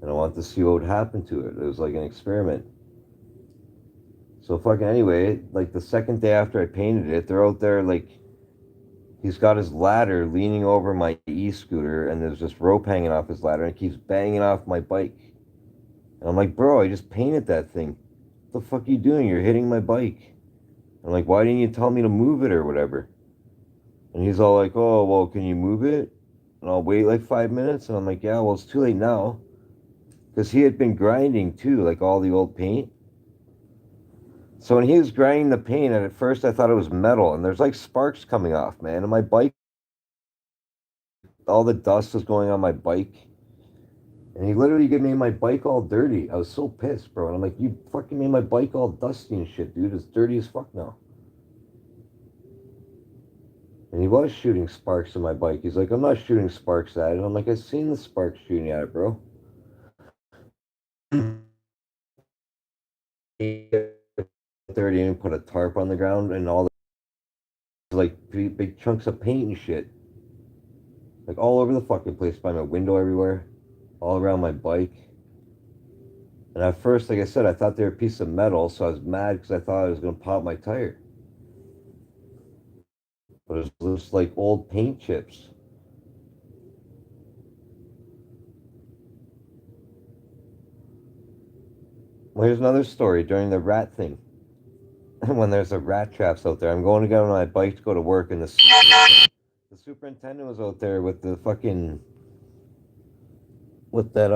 And I wanted to see what would happen to it. It was like an experiment. So fucking anyway, like the second day after I painted it, they're out there like he's got his ladder leaning over my e-scooter and there's just rope hanging off his ladder and it keeps banging off my bike. And I'm like, bro, I just painted that thing. What the fuck are you doing? You're hitting my bike. I'm like, why didn't you tell me to move it or whatever? And he's all like, oh, well, can you move it? And I'll wait like 5 minutes. And I'm like, yeah, well, it's too late now. Because he had been grinding too, like all the old paint. So when he was grinding the paint, and at first I thought it was metal, and there's like sparks coming off, man. And my bike, all the dust was going on my bike. And he literally made my bike all dirty. I was so pissed, bro. And I'm like, you fucking made my bike all dusty and shit, dude. It's dirty as fuck now. And he was shooting sparks at my bike. He's like, I'm not shooting sparks at it. I'm like, I've seen the sparks shooting at it, bro. 30 and put a tarp on the ground and all the like big chunks of paint and shit. Like all over the fucking place, by my window everywhere, all around my bike. And at first, like I said, I thought they were a piece of metal, so I was mad because I thought I was going to pop my tire. But it was just like old paint chips. Well, here's another story during the rat thing. When there's a rat traps out there, I'm going to get on my bike to go to work, and the superintendent was out there with the fucking with that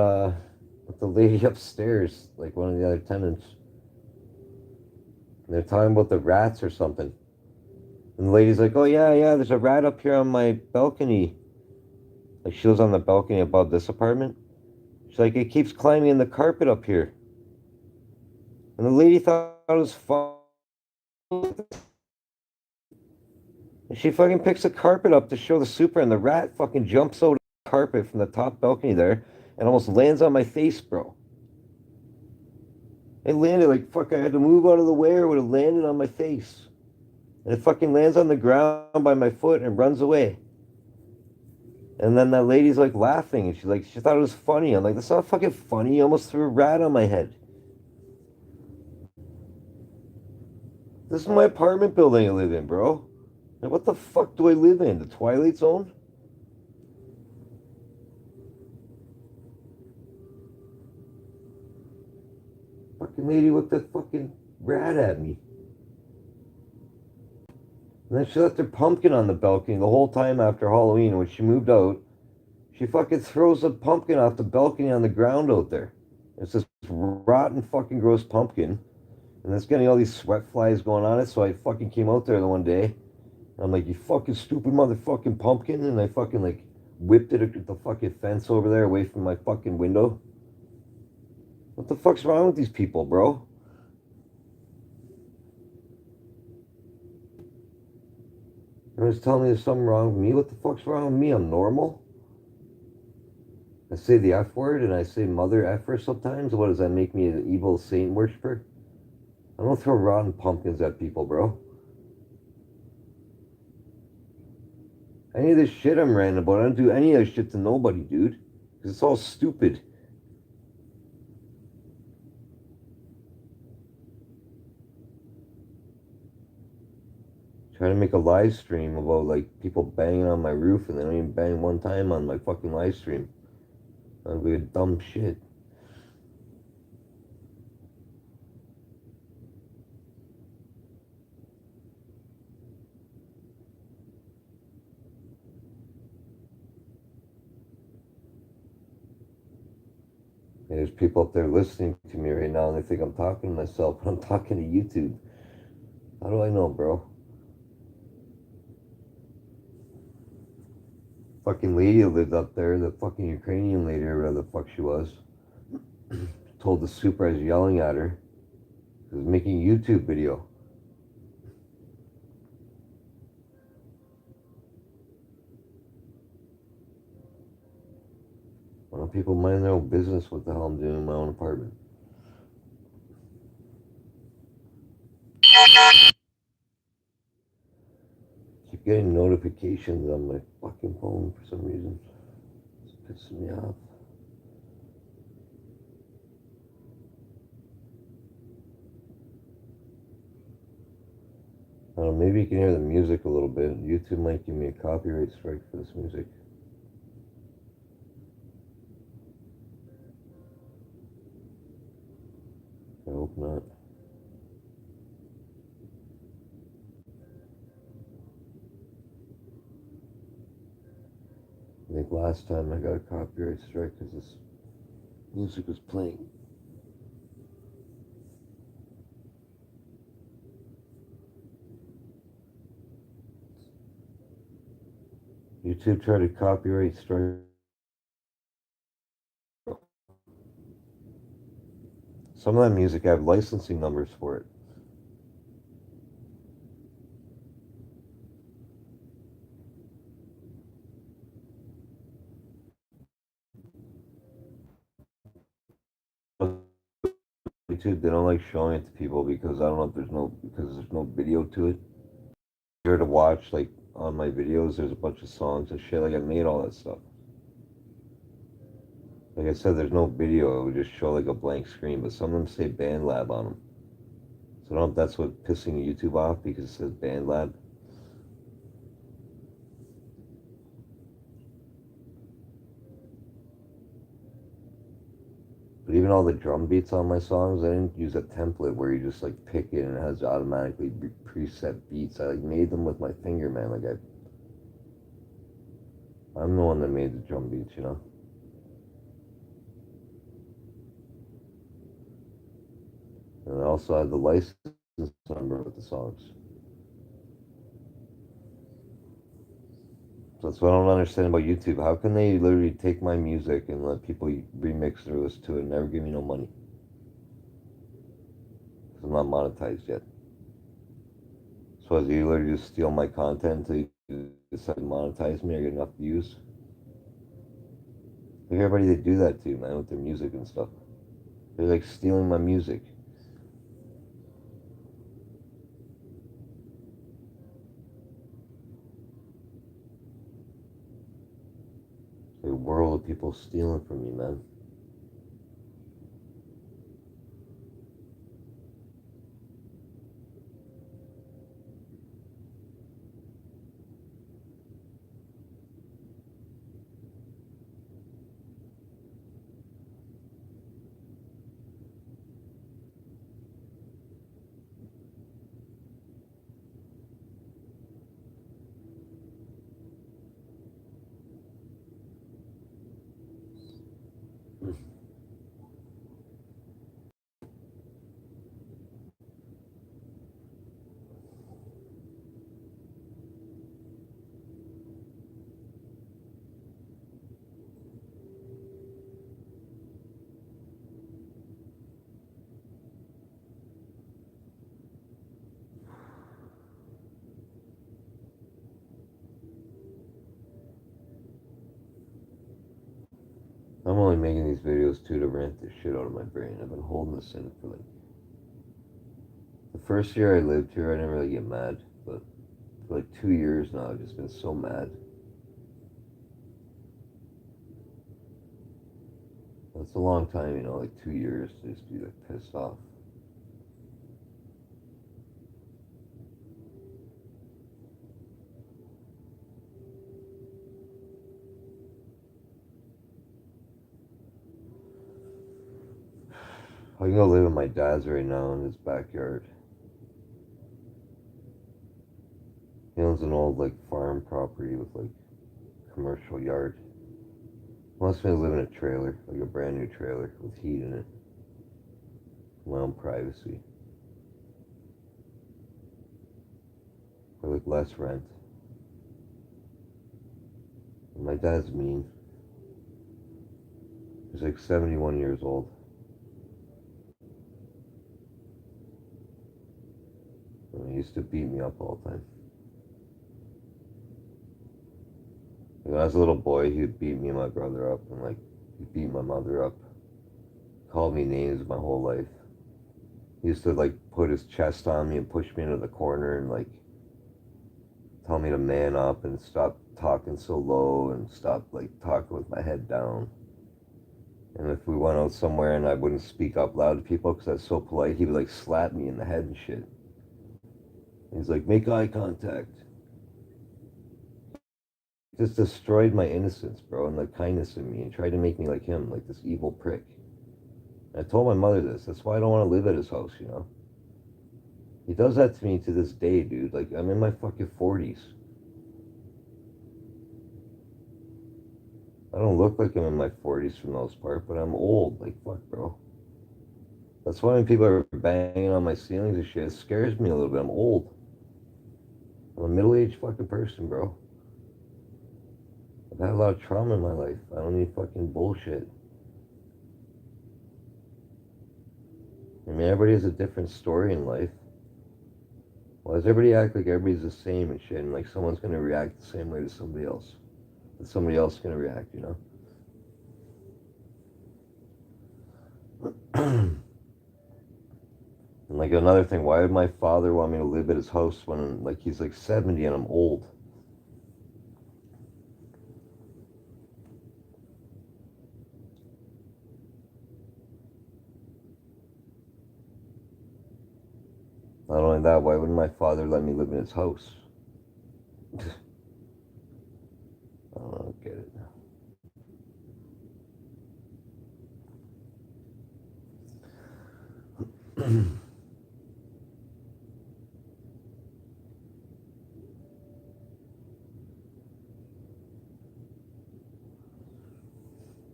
with the lady upstairs, like one of the other tenants. And they're talking about the rats or something. And the lady's like, "Oh yeah, yeah, there's a rat up here on my balcony." Like she was on the balcony above this apartment. She's like, "It keeps climbing in the carpet up here." And the lady thought it was fun. And she fucking picks the carpet up to show the super, and the rat fucking jumps out of the carpet from the top balcony there and almost lands on my face, bro. It landed like fuck. I had to move out of the way or it would have landed on my face. And it fucking lands on the ground by my foot and runs away. And then that lady's like laughing and she thought it was funny. I'm like, that's not fucking funny. You almost threw a rat on my head. This is my apartment building I live in, bro. Like, what the fuck do I live in? The Twilight Zone? Fucking lady looked that fucking rat at me. And then she left her pumpkin on the balcony the whole time after Halloween. When she moved out, she fucking throws a pumpkin off the balcony on the ground out there. It's this rotten fucking gross pumpkin. And it's getting all these sweat flies going on it. So I fucking came out there the one day. And I'm like, you fucking stupid motherfucking pumpkin. And I fucking like whipped it at the fucking fence over there away from my fucking window. What the fuck's wrong with these people, bro? Everyone's telling me there's something wrong with me. What the fuck's wrong with me? I'm normal. I say the F word and I say mother effer sometimes. What does that make me, an evil saint worshiper? I don't throw rotten pumpkins at people, bro. Any of this shit I'm ranting about, I don't do any of this shit to nobody, dude. Because it's all stupid. Trying to make a live stream about like people banging on my roof and they don't even bang one time on my fucking live stream. That'd be dumb shit. And there's people up there listening to me right now and they think I'm talking to myself, but I'm talking to YouTube. How do I know, bro? Fucking lady who lived up there, the fucking Ukrainian lady or whatever the fuck she was, told the supervisor yelling at her. She was making a YouTube video. Why don't people mind their own business what the hell I'm doing in my own apartment? Keep getting notifications on my fucking phone for some reason. It's pissing me off. I don't know, maybe you can hear the music a little bit. YouTube might give me a copyright strike for this music. I hope not. I think last time I got a copyright strike because this music was playing. YouTube tried to copyright strike. Some of that music, I have licensing numbers for it. YouTube, they don't like showing it to people because I don't know if there's no video to it. Here to watch, like on my videos, there's a bunch of songs and shit. Like I made all that stuff. Like I said, there's no video. It would just show like a blank screen, but some of them say BandLab on them. So I don't know if that's what pissing YouTube off because it says BandLab. But even all the drum beats on my songs, I didn't use a template where you just like pick it and it has automatically preset beats. I like made them with my finger, man. I'm the one that made the drum beats, you know. And I also had the license number with the songs. So that's what I don't understand about YouTube. How can they literally take my music and let people remix their list to it and never give me no money? Because I'm not monetized yet. So as you literally just steal my content until you decide to monetize me or get enough views? Like everybody they do that to, man, with their music and stuff. They're like stealing my music. A world of people stealing from me, man. only making these videos too to rant this shit out of my brain. I've been holding this in for like the first year I lived here. I didn't really get mad, but for like 2 years now, I've just been so mad. That's a long time, you know, like 2 years to just be like pissed off. I can go live with my dad's right now in his backyard. He owns an old like farm property with like commercial yard. He wants me to live in a trailer, like a brand new trailer with heat in it. My own privacy. For like less rent. And my dad's mean. He's like 71 years old. And he used to beat me up all the time. Like, when I was a little boy, he would beat me and my brother up, and like he beat my mother up. Called me names my whole life. He used to like put his chest on me and push me into the corner and like tell me to man up and stop talking so low and stop like talking with my head down. And if we went out somewhere and I wouldn't speak up loud to people because I was so polite, he would like slap me in the head and shit. He's like, make eye contact. Just destroyed my innocence, bro, and the kindness in me and tried to make me like him, like this evil prick. And I told my mother this. That's why I don't want to live at his house, you know? He does that to me to this day, dude. Like, I'm in my fucking 40s. I don't look like I'm in my 40s for the most part, but I'm old. Like, fuck, bro. That's why when people are banging on my ceilings and shit, it scares me a little bit. I'm old. I'm a middle-aged fucking person, bro. I've had a lot of trauma in my life. I don't need fucking bullshit. I mean, everybody has a different story in life. Why does everybody act like everybody's the same and shit, and like someone's gonna react the same way to somebody else? That somebody else is gonna react, you know? And like another thing, why would my father want me to live at his house when like he's like 70 and I'm old? Not only that, why wouldn't my father let me live in his house? I don't get it.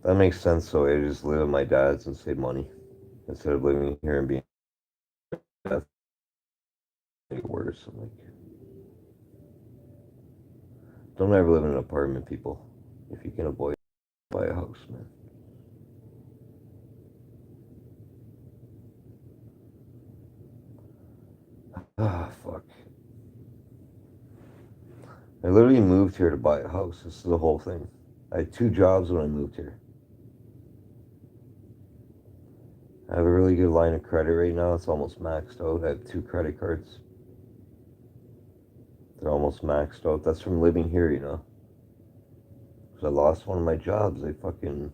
That makes sense. So I just live at my dad's and save money instead of living here and being worse. I'm like, don't ever live in an apartment, people. If you can avoid it, buy a house, man. Ah, fuck. I literally moved here to buy a house. This is the whole thing. I had 2 jobs when I moved here. I have a really good line of credit right now. It's almost maxed out. I have 2 credit cards. They're almost maxed out. That's from living here, you know. Because I lost one of my jobs. They fucking...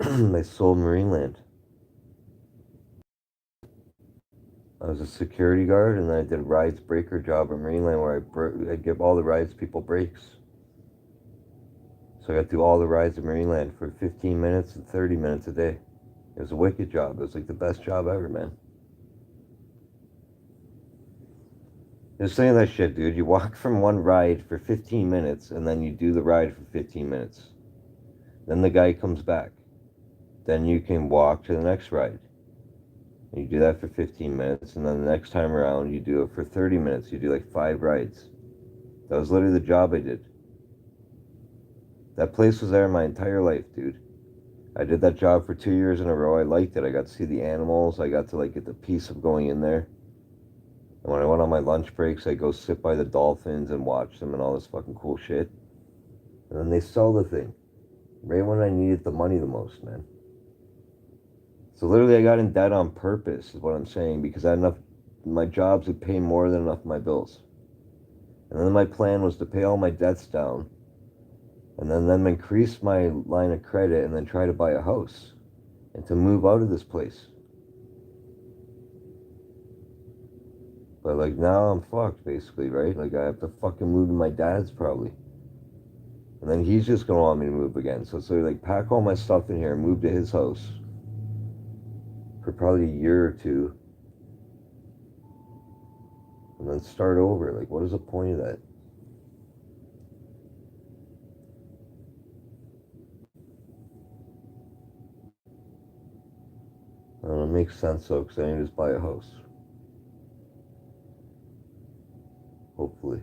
they sold Marineland. I was a security guard, and then I did a rides breaker job at Marineland where I'd give all the rides people breaks. So I got to do all the rides at Marineland for 15 minutes and 30 minutes a day. It was a wicked job. It was like the best job ever, man. Just saying that shit, dude. You walk from one ride for 15 minutes, and then you do the ride for 15 minutes. Then the guy comes back. Then you can walk to the next ride. And you do that for 15 minutes, and then the next time around, you do it for 30 minutes. You do like 5 rides. That was literally the job I did. That place was there my entire life, dude. I did that job for 2 years in a row. I liked it. I got to see the animals. I got to like get the peace of going in there. And when I went on my lunch breaks, I'd go sit by the dolphins and watch them and all this fucking cool shit. And then they sell the thing. right when I needed the money the most, man. So literally, I got in debt on purpose, is what I'm saying, because I had enough. My jobs would pay more than enough of my bills, and then my plan was to pay all my debts down, and then increase my line of credit, and then try to buy a house, and to move out of this place. But like now, I'm fucked, basically, right? Like I have to fucking move to my dad's probably, and then he's just gonna want me to move again. So like pack all my stuff in here, and move to his house for probably a year or two, and then start over. Like, what is the point of that? I don't know, it makes sense though, because I need to just buy a house. Hopefully.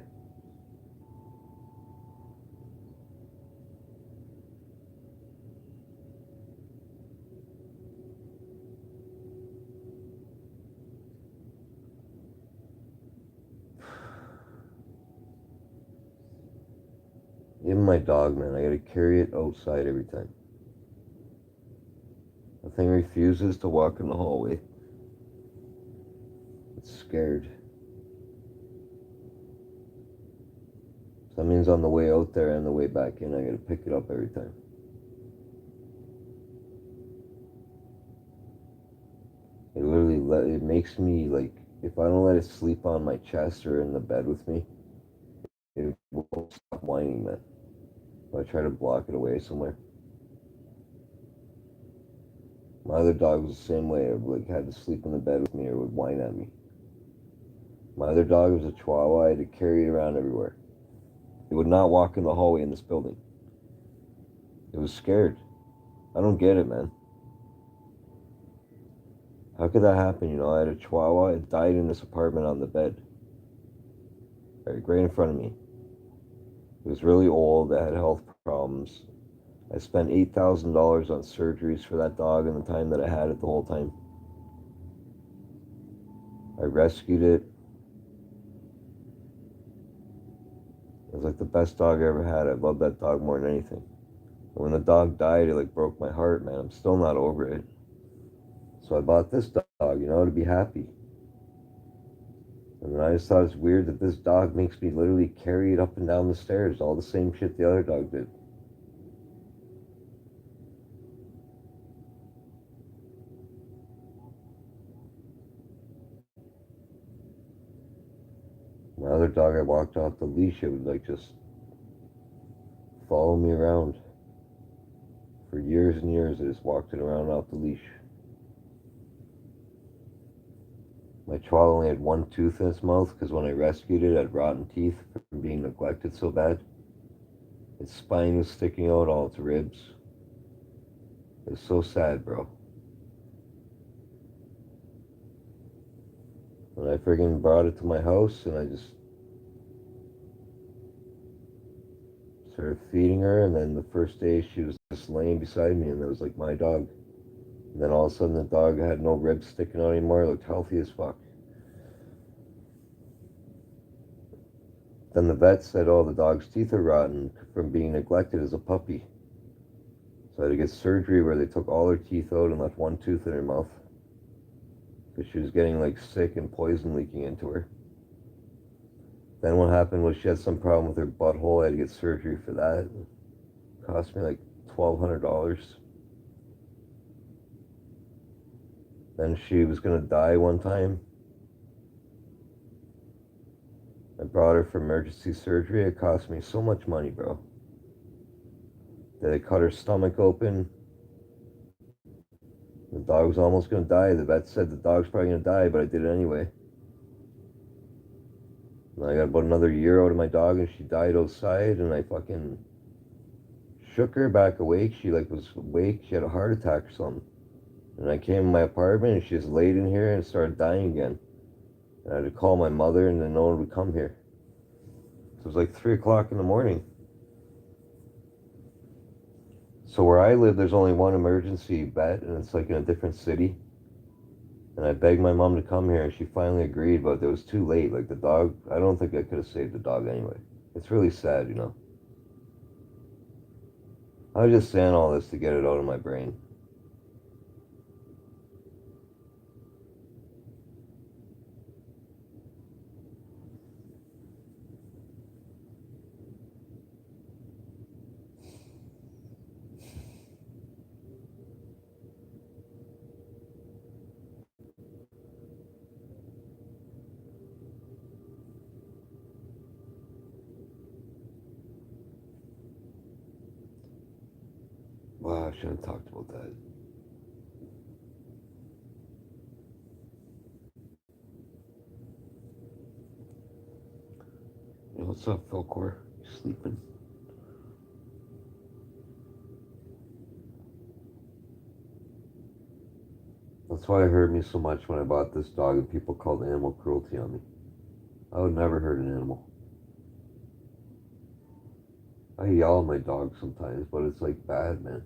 Even my dog, man, I gotta carry it outside every time. The thing refuses to walk in the hallway. It's scared. So that means on the way out there and the way back in, I gotta pick it up every time. It makes me like, if I don't let it sleep on my chest or in the bed with me, it will stop whining, man. If I try to block it away somewhere. My other dog was the same way. It like had to sleep in the bed with me or would whine at me. My other dog was a Chihuahua. I had to carry it around everywhere. It would not walk in the hallway in this building. It was scared. I don't get it, man. How could that happen? You know, I had a Chihuahua. It died in this apartment on the bed, right in front of me. It was really old. It had health problems. I spent $8,000 on surgeries for that dog in the time that I had it the whole time. I rescued it. It was like the best dog I ever had. I loved that dog more than anything. And when the dog died, it like broke my heart, man. I'm still not over it. So I bought this dog, you know, to be happy. And then I just thought it's weird that this dog makes me literally carry it up and down the stairs, all the same shit the other dog did. My other dog, I walked off the leash, it would like just follow me around. For years and years, I just walked it around off the leash. My Chihuahua only had one tooth in its mouth because when I rescued it, it had rotten teeth from being neglected so bad. Its spine was sticking out, all its ribs. It was so sad, bro. And I friggin' brought it to my house and I just started feeding her, and then the first day she was just laying beside me and it was like my dog. And then all of a sudden the dog had no ribs sticking out anymore, it looked healthy as fuck. Then the vet said, oh, the dog's teeth are rotten from being neglected as a puppy. So I had to get surgery where they took all her teeth out and left one tooth in her mouth. Because she was getting like sick and poison leaking into her. Then what happened was she had some problem with her butthole. I had to get surgery for that. It cost me like $1,200. Then she was going to die one time. I brought her for emergency surgery. It cost me so much money, bro. They cut her stomach open. The dog was almost going to die. The vet said the dog's probably going to die, but I did it anyway. And I got about another year out of my dog, and she died outside, and I fucking shook her back awake. She like was awake. She had a heart attack or something. And I came in my apartment, and she just laid in here and started dying again. And I had to call my mother, and then no one would come here. So it was like 3 o'clock in the morning. So where I live, there's only one emergency vet, and it's like in a different city. And I begged my mom to come here, and she finally agreed, but it was too late. Like the dog, I don't think I could have saved the dog anyway. It's really sad, you know. I was just saying all this to get it out of my brain. Wow, I should have talked about that. Yo, what's up, Philcor? You sleeping? That's why it hurt me so much when I bought this dog and people called animal cruelty on me. I would never hurt an animal. I yell at my dog sometimes, but it's like bad, man.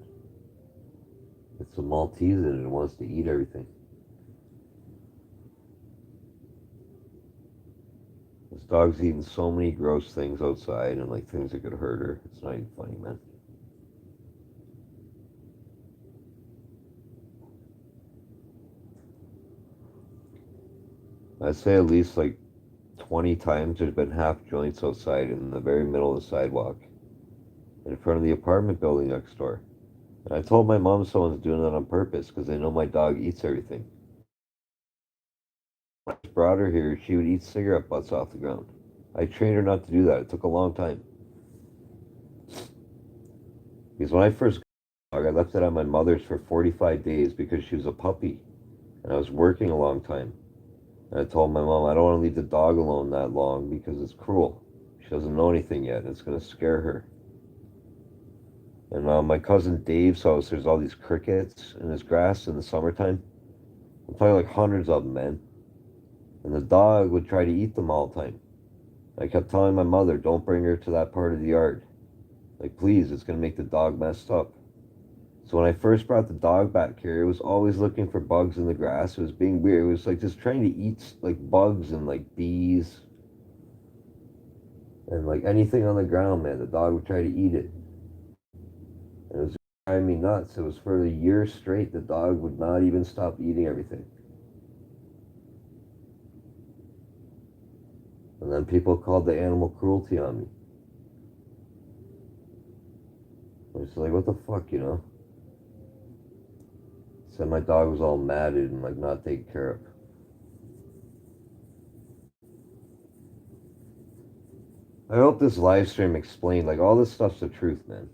It's a Maltese and it wants to eat everything. This dog's eating so many gross things outside and like things that could hurt her. It's not even funny, man. I'd say at least like 20 times there's been half joints outside in the very middle of the sidewalk in front of the apartment building next door. And I told my mom someone's doing that on purpose because they know my dog eats everything. When I brought her here, she would eat cigarette butts off the ground. I trained her not to do that. It took a long time. Because when I first got the dog, I left it at my mother's for 45 days because she was a puppy and I was working a long time. And I told my mom, I don't want to leave the dog alone that long because it's cruel. She doesn't know anything yet. And it's going to scare her. And my cousin Dave's house, there's all these crickets in his grass in the summertime. I'm talking like hundreds of them, man. And the dog would try to eat them all the time. I kept telling my mother, don't bring her to that part of the yard. Like, please, it's going to make the dog messed up. So when I first brought the dog back here, it was always looking for bugs in the grass. It was being weird. It was like just trying to eat like bugs and like bees and like anything on the ground, man. The dog would try to eat it. And it was driving me nuts. It was for a year straight. The dog would not even stop eating everything. And then people called the animal cruelty on me. I was like, what the fuck, you know? Said my dog was all matted and like not taken care of. I hope this live stream explained like all this stuff's the truth, man.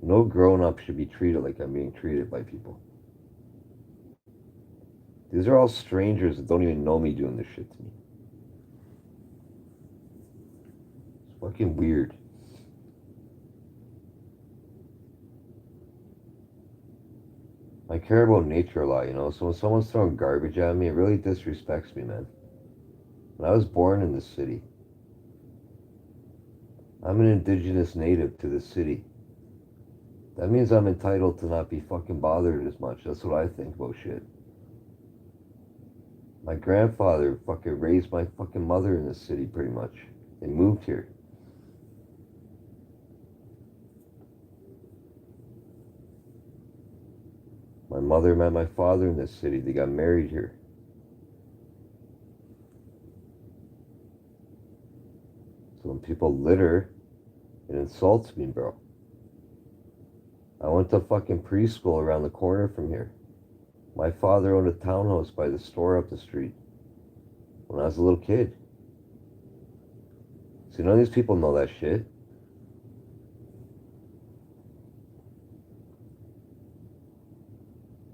No grown up should be treated like I'm being treated by people. These are all strangers that don't even know me doing this shit to me. It's fucking weird. I care about nature a lot, you know, so when someone's throwing garbage at me, it really disrespects me, man. When I was born in this city, I'm an indigenous native to this city. That means I'm entitled to not be fucking bothered as much. That's what I think about shit. My grandfather fucking raised my fucking mother in this city pretty much. They moved here. My mother met my father in this city. They got married here. So when people litter, it insults me, bro. I went to fucking preschool around the corner from here. My father owned a townhouse by the store up the street when I was a little kid. See, none of these people know that shit.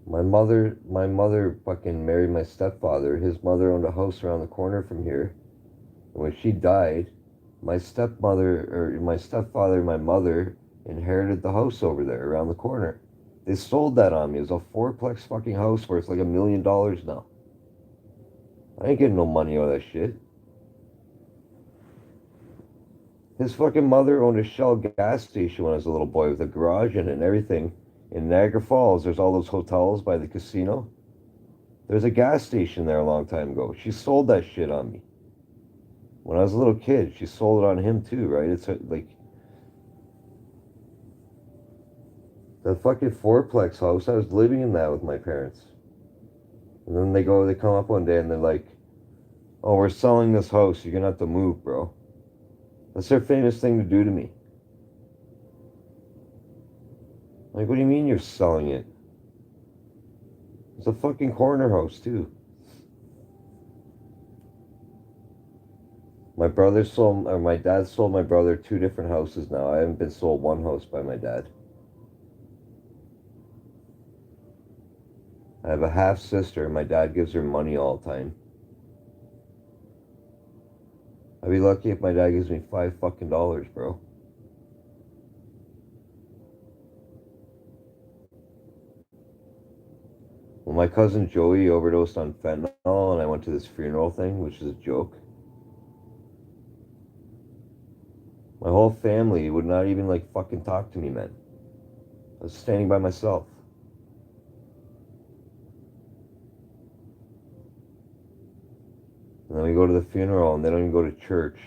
My mother fucking married my stepfather. His mother owned a house around the corner from here. And when she died, my stepfather and my mother inherited the house over there around the corner. They sold that on me. It was a fourplex fucking house worth like $1 million now. I ain't getting no money out of that shit. His fucking mother owned a Shell gas station when I was a little boy with a garage in it and everything. In Niagara Falls, there's all those hotels by the casino. There's a gas station there a long time ago. She sold that shit on me. When I was a little kid, she sold it on him too, right? It's like The fucking fourplex house, I was living in that with my parents. And then they come up one day and they're like, oh, we're selling this house. You're gonna have to move, bro. That's their famous thing to do to me. Like, what do you mean you're selling it? It's a fucking corner house, too. My dad sold my brother 2 different houses now. I haven't been sold one house by my dad. I have a half sister, and my dad gives her money all the time. I'd be lucky if my dad gives me $5 fucking, bro. Well, my cousin Joey overdosed on fentanyl, and I went to this funeral thing, which is a joke. My whole family would not even like fucking talk to me, man. I was standing by myself. And then we go to the funeral, and they don't even go to church.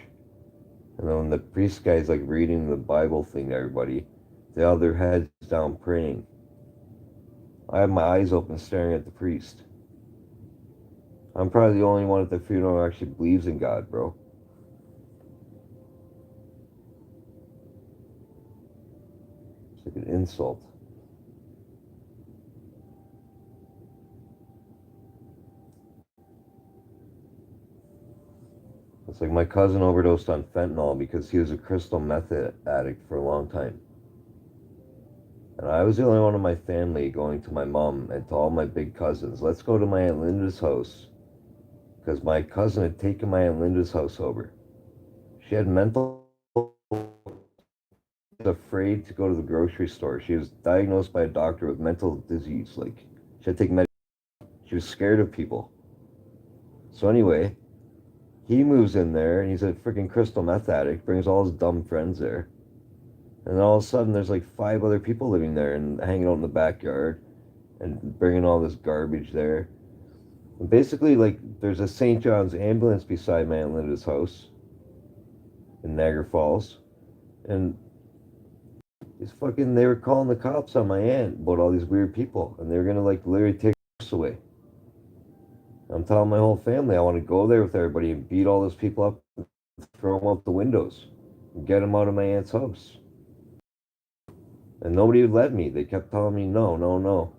And then when the priest guy's like reading the Bible thing to everybody, they have their heads down praying. I have my eyes open staring at the priest. I'm probably the only one at the funeral who actually believes in God, bro. It's like an insult. It's like my cousin overdosed on fentanyl because he was a crystal meth addict for a long time. And I was the only one in my family going to my mom and to all my big cousins, let's go to my Aunt Linda's house. Because my cousin had taken my Aunt Linda's house over. She had mental, afraid to go to the grocery store. She was diagnosed by a doctor with mental disease. Like, she had to take medicine. She was scared of people. So anyway, he moves in there and he's a freaking crystal meth addict, brings all his dumb friends there. And then all of a sudden, there's like 5 other people living there and hanging out in the backyard and bringing all this garbage there. And basically, like, there's a St. John's ambulance beside my Aunt Linda's house in Niagara Falls. And they were calling the cops on my aunt about all these weird people. And they were going to, like, literally take her away. I'm telling my whole family I want to go there with everybody and beat all those people up, and throw them out the windows, and get them out of my aunt's house. And nobody would let me. They kept telling me no, no, no.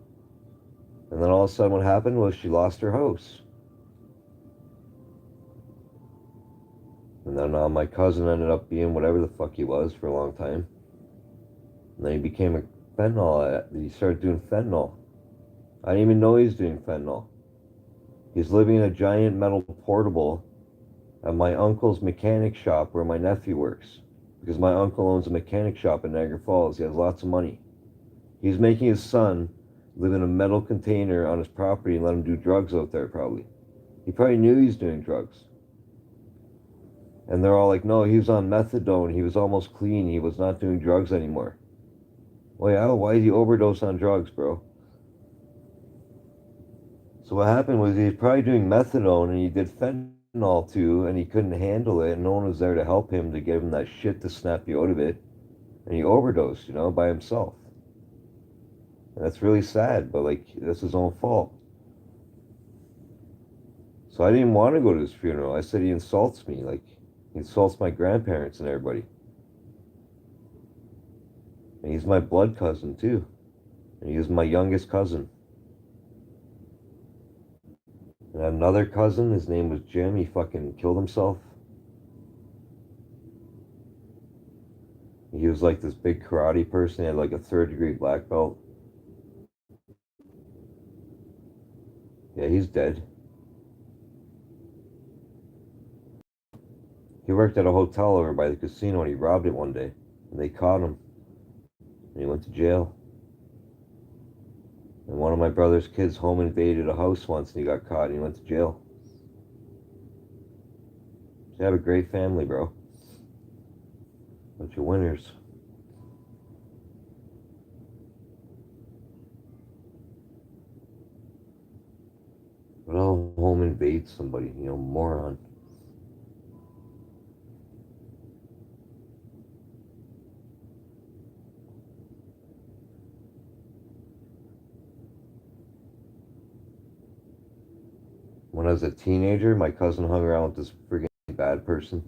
And then all of a sudden what happened was she lost her house. And then my cousin ended up being whatever the fuck he was for a long time. And then he became a he started doing fentanyl. I didn't even know he was doing fentanyl. He's living in a giant metal portable at my uncle's mechanic shop where my nephew works. Because my uncle owns a mechanic shop in Niagara Falls. He has lots of money. He's making his son live in a metal container on his property and let him do drugs out there, probably. He probably knew he was doing drugs. And they're all like, no, he was on methadone. He was almost clean. He was not doing drugs anymore. Well, yeah, why did he overdose on drugs, bro? So what happened was he was probably doing methadone and he did fentanyl too, and he couldn't handle it, and no one was there to help him to give him that shit to snap you out of it. And he overdosed, by himself. And that's really sad, but like, that's his own fault. So I didn't want to go to his funeral. I said he insults me, like, he insults my grandparents and everybody. And he's my blood cousin too. And he was my youngest cousin. And I had another cousin, his name was Jim, he fucking killed himself. He was like this big karate person, he had like a 3rd-degree black belt. Yeah, he's dead. He worked at a hotel over by the casino and he robbed it one day. And they caught him. And he went to jail. And one of my brother's kids home invaded a house once and he got caught and he went to jail. So you have a great family, bro. Bunch of winners. But I'll home invade somebody, moron. When I was a teenager, my cousin hung around with this freaking bad person.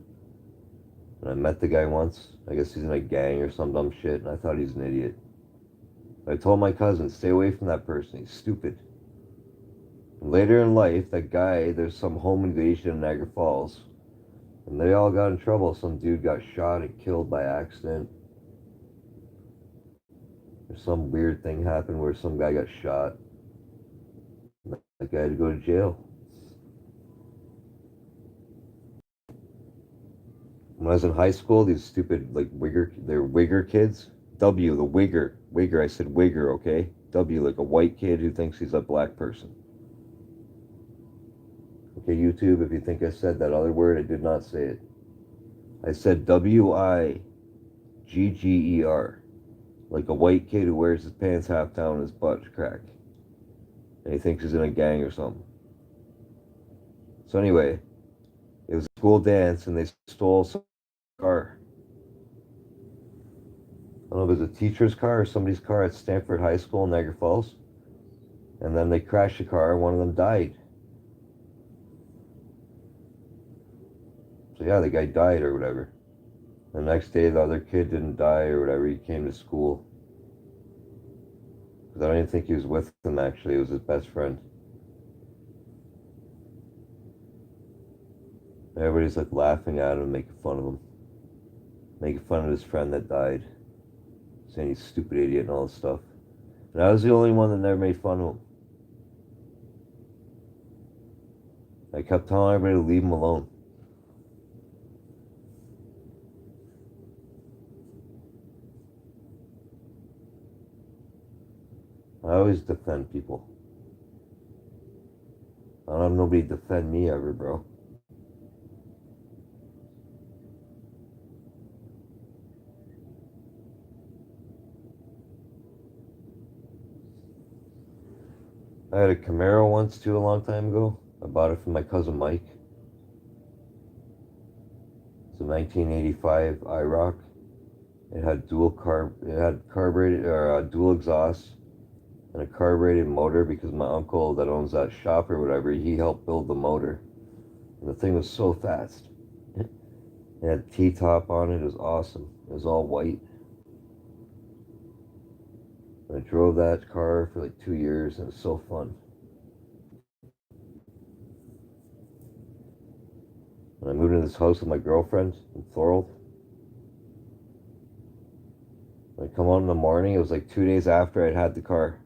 And I met the guy once. I guess he's in a gang or some dumb shit, and I thought he's an idiot. I told my cousin, stay away from that person. He's stupid. And later in life, that guy, there's some home invasion in Niagara Falls. And they all got in trouble. Some dude got shot and killed by accident. Or some weird thing happened where some guy got shot. That guy had to go to jail. When I was in high school, these stupid, like, they're Wigger kids. W, the Wigger. Wigger, I said Wigger, okay? W, like a white kid who thinks he's a black person. Okay, YouTube, if you think I said that other word, I did not say it. I said Wigger. Like a white kid who wears his pants half down and his butt crack. And he thinks he's in a gang or something. So anyway, it was a school dance and they stole some car. I don't know if it was a teacher's car or somebody's car at Stanford High School in Niagara Falls. And then they crashed the car and one of them died. So yeah, the guy died or whatever. The next day, the other kid didn't die or whatever. He came to school. Because I don't even think he was with him, actually. It was his best friend. Everybody's like laughing at him, making fun of him. Making fun of his friend that died. Saying he's a stupid idiot and all this stuff. And I was the only one that never made fun of him. I kept telling everybody to leave him alone. I always defend people. I don't have nobody defend me ever, bro. I had a Camaro once too a long time ago. I bought it from my cousin Mike. It's a 1985 IROC. It had carbureted or dual exhaust and a carbureted motor because my uncle that owns that shop or whatever, he helped build the motor. And the thing was so fast. It had T-top on it. It was awesome. It was all white. I drove that car for like 2 years and it was so fun. When I moved into this house with my girlfriend in Thorold, I come out in the morning, it was like 2 days after I'd had the car.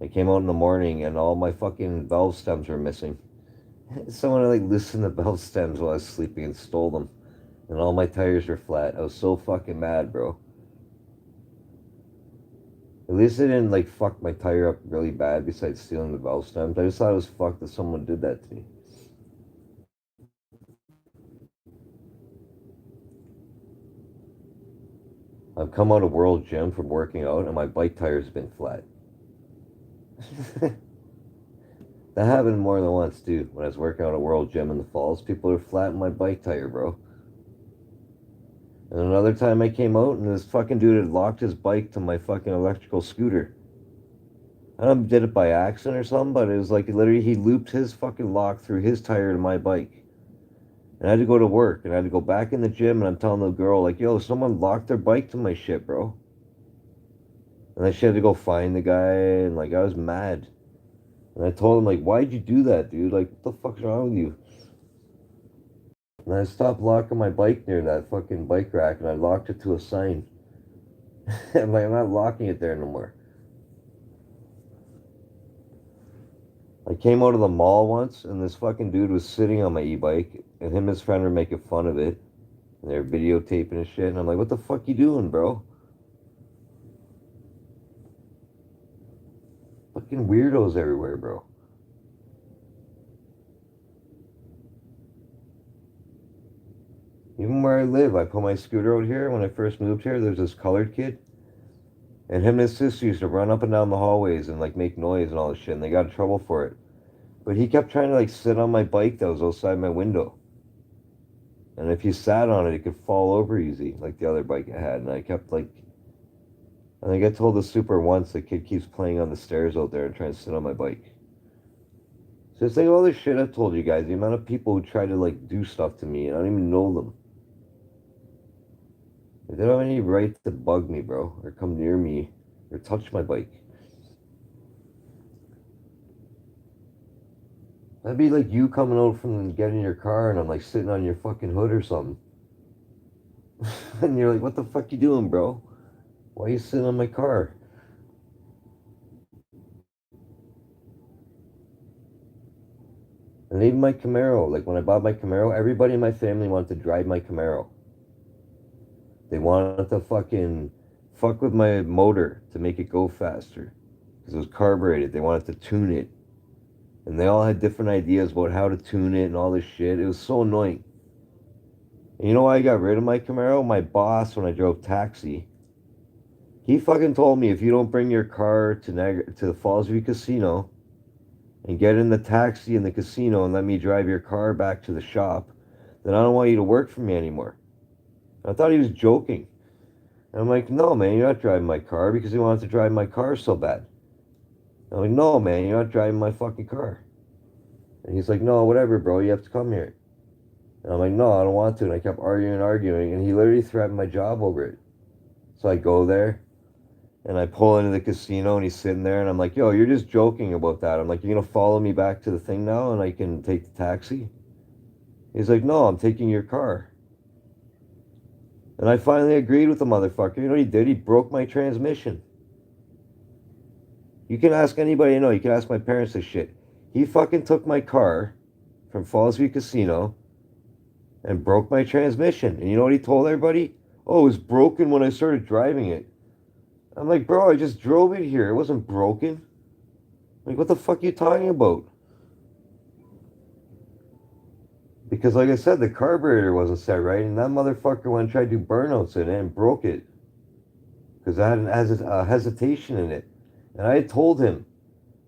I came out in the morning and all my fucking valve stems were missing. Someone like loosened the valve stems while I was sleeping and stole them. And all my tires were flat. I was so fucking mad, bro. At least they didn't like fuck my tire up really bad besides stealing the valve stems. I just thought it was fucked that someone did that to me. I've come out of World Gym from working out and my bike tires have been flat. That happened more than once too. When I was working out at World Gym in the Falls, people are flat in my bike tire, bro. And another time I came out and this fucking dude had locked his bike to my fucking electrical scooter. I don't know if he did it by accident or something, but it was like literally he looped his fucking lock through his tire to my bike. And I had to go to work and I had to go back in the gym and I'm telling the girl like, yo, someone locked their bike to my shit, bro. And then she had to go find the guy and like I was mad. And I told him like, why'd you do that, dude? Like, what the fuck's wrong with you? And I stopped locking my bike near that fucking bike rack and I locked it to a sign. I'm like, I'm not locking it there no more. I came out of the mall once and this fucking dude was sitting on my e-bike and him and his friend were making fun of it. And they're videotaping and shit. And I'm like, what the fuck you doing, bro? Fucking weirdos everywhere, bro. Even where I live, I put my scooter out here. When I first moved here, there's this colored kid. And him and his sister used to run up and down the hallways and like make noise and all this shit. And they got in trouble for it. But he kept trying to like sit on my bike that was outside my window. And if you sat on it, it could fall over easy, like the other bike I had. And I kept like, and I get told the super once, the kid keeps playing on the stairs out there and trying to sit on my bike. So it's like all this shit I've told you guys, the amount of people who try to like do stuff to me and I don't even know them. Like, they don't have any right to bug me, bro, or come near me, or touch my bike. That'd be like you coming out from getting your car and I'm like sitting on your fucking hood or something. And you're like, what the fuck you doing, bro? Why are you sitting on my car? And even my Camaro, like when I bought my Camaro, everybody in my family wanted to drive my Camaro. They wanted to fucking fuck with my motor to make it go faster. Because it was carbureted. They wanted to tune it. And they all had different ideas about how to tune it and all this shit. It was so annoying. And you know why I got rid of my Camaro? My boss, when I drove taxi, he fucking told me if you don't bring your car to to the Fallsview Casino and get in the taxi in the casino and let me drive your car back to the shop, then I don't want you to work for me anymore. I thought he was joking. And I'm like, no, man, you're not driving my car because he wanted to drive my car so bad. I'm like, no, man, you're not driving my fucking car. And he's like, no, whatever, bro, you have to come here. And I'm like, no, I don't want to. And I kept arguing and arguing, and he literally threatened my job over it. So I go there, and I pull into the casino, and he's sitting there, and I'm like, yo, you're just joking about that. I'm like, you're going to follow me back to the thing now, and I can take the taxi? He's like, no, I'm taking your car. And I finally agreed with the motherfucker. You know what he did? He broke my transmission. You can ask anybody you know. You can ask my parents this shit. He fucking took my car from Fallsview Casino and broke my transmission. And you know what he told everybody? Oh, it was broken when I started driving it. I'm like, bro, I just drove it here. It wasn't broken. Like, what the fuck are you talking about? Because, like I said, the carburetor wasn't set right, and that motherfucker went and tried to do burnouts in it and broke it. Because I had a hesitation in it. And I had told him,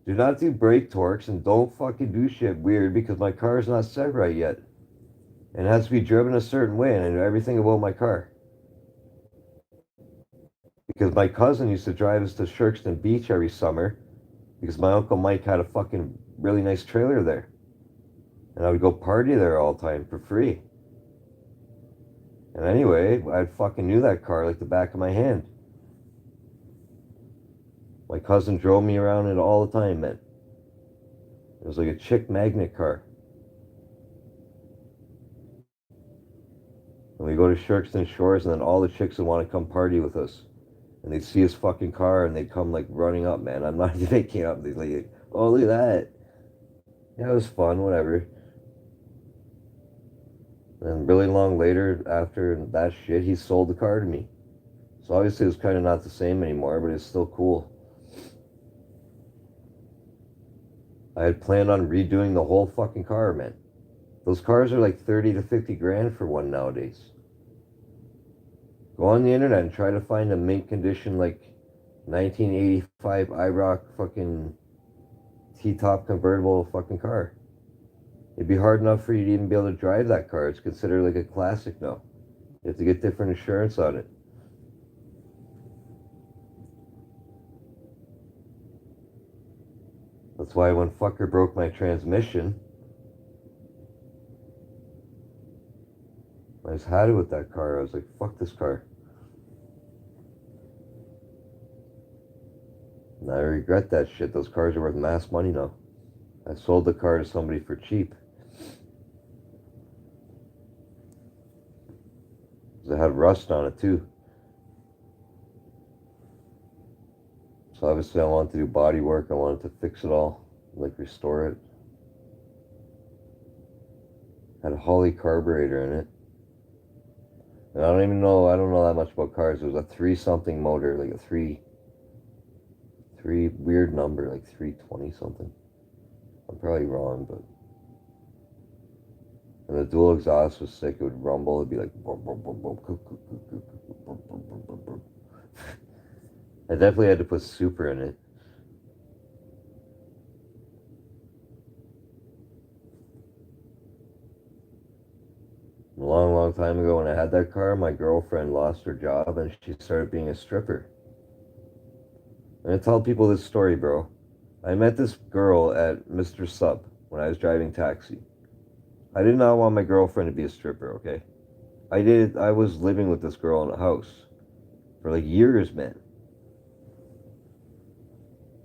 do not do brake torques and don't fucking do shit weird because my car is not set right yet. And it has to be driven a certain way, and I know everything about my car. Because my cousin used to drive us to Shirkston Beach every summer because my Uncle Mike had a fucking really nice trailer there. And I would go party there all the time for free. And anyway, I fucking knew that car like the back of my hand. My cousin drove me around it all the time, man. It was like a chick magnet car. And we go to Shirkston Shores, and then all the chicks would want to come party with us. And they'd see his fucking car, and they'd come, like, running up, man. I'm not even making up. They'd like, oh, look at that. Yeah, it was fun, whatever. And really long later, after that shit, he sold the car to me. So obviously it was kind of not the same anymore, but it's still cool. I had planned on redoing the whole fucking car, man. Those cars are like 30 to 50 grand for one nowadays. Go on the internet and try to find a mint condition like 1985 IROC fucking T-top convertible fucking car. It'd be hard enough for you to even be able to drive that car. It's considered like a classic now. You have to get different insurance on it. That's why when fucker broke my transmission, I just had it with that car. I was like, fuck this car. And I regret that shit. Those cars are worth mass money now. I sold the car to somebody for cheap. It had rust on it too. So obviously I wanted to do body work. I wanted to fix it all, like restore it. Had a Holley carburetor in it. And I don't know that much about cars. It was a 3-something motor, like a 3 weird number, like 320 something. I'm probably wrong, but. And the dual exhaust was sick. It would rumble. It'd be like. I definitely had to put super in it. A long, long time ago when I had that car, my girlfriend lost her job and she started being a stripper. And I tell people this story, bro. I met this girl at Mr. Sub. when I was driving taxi. I did not want my girlfriend to be a stripper, okay? I was living with this girl in a house for like years, man.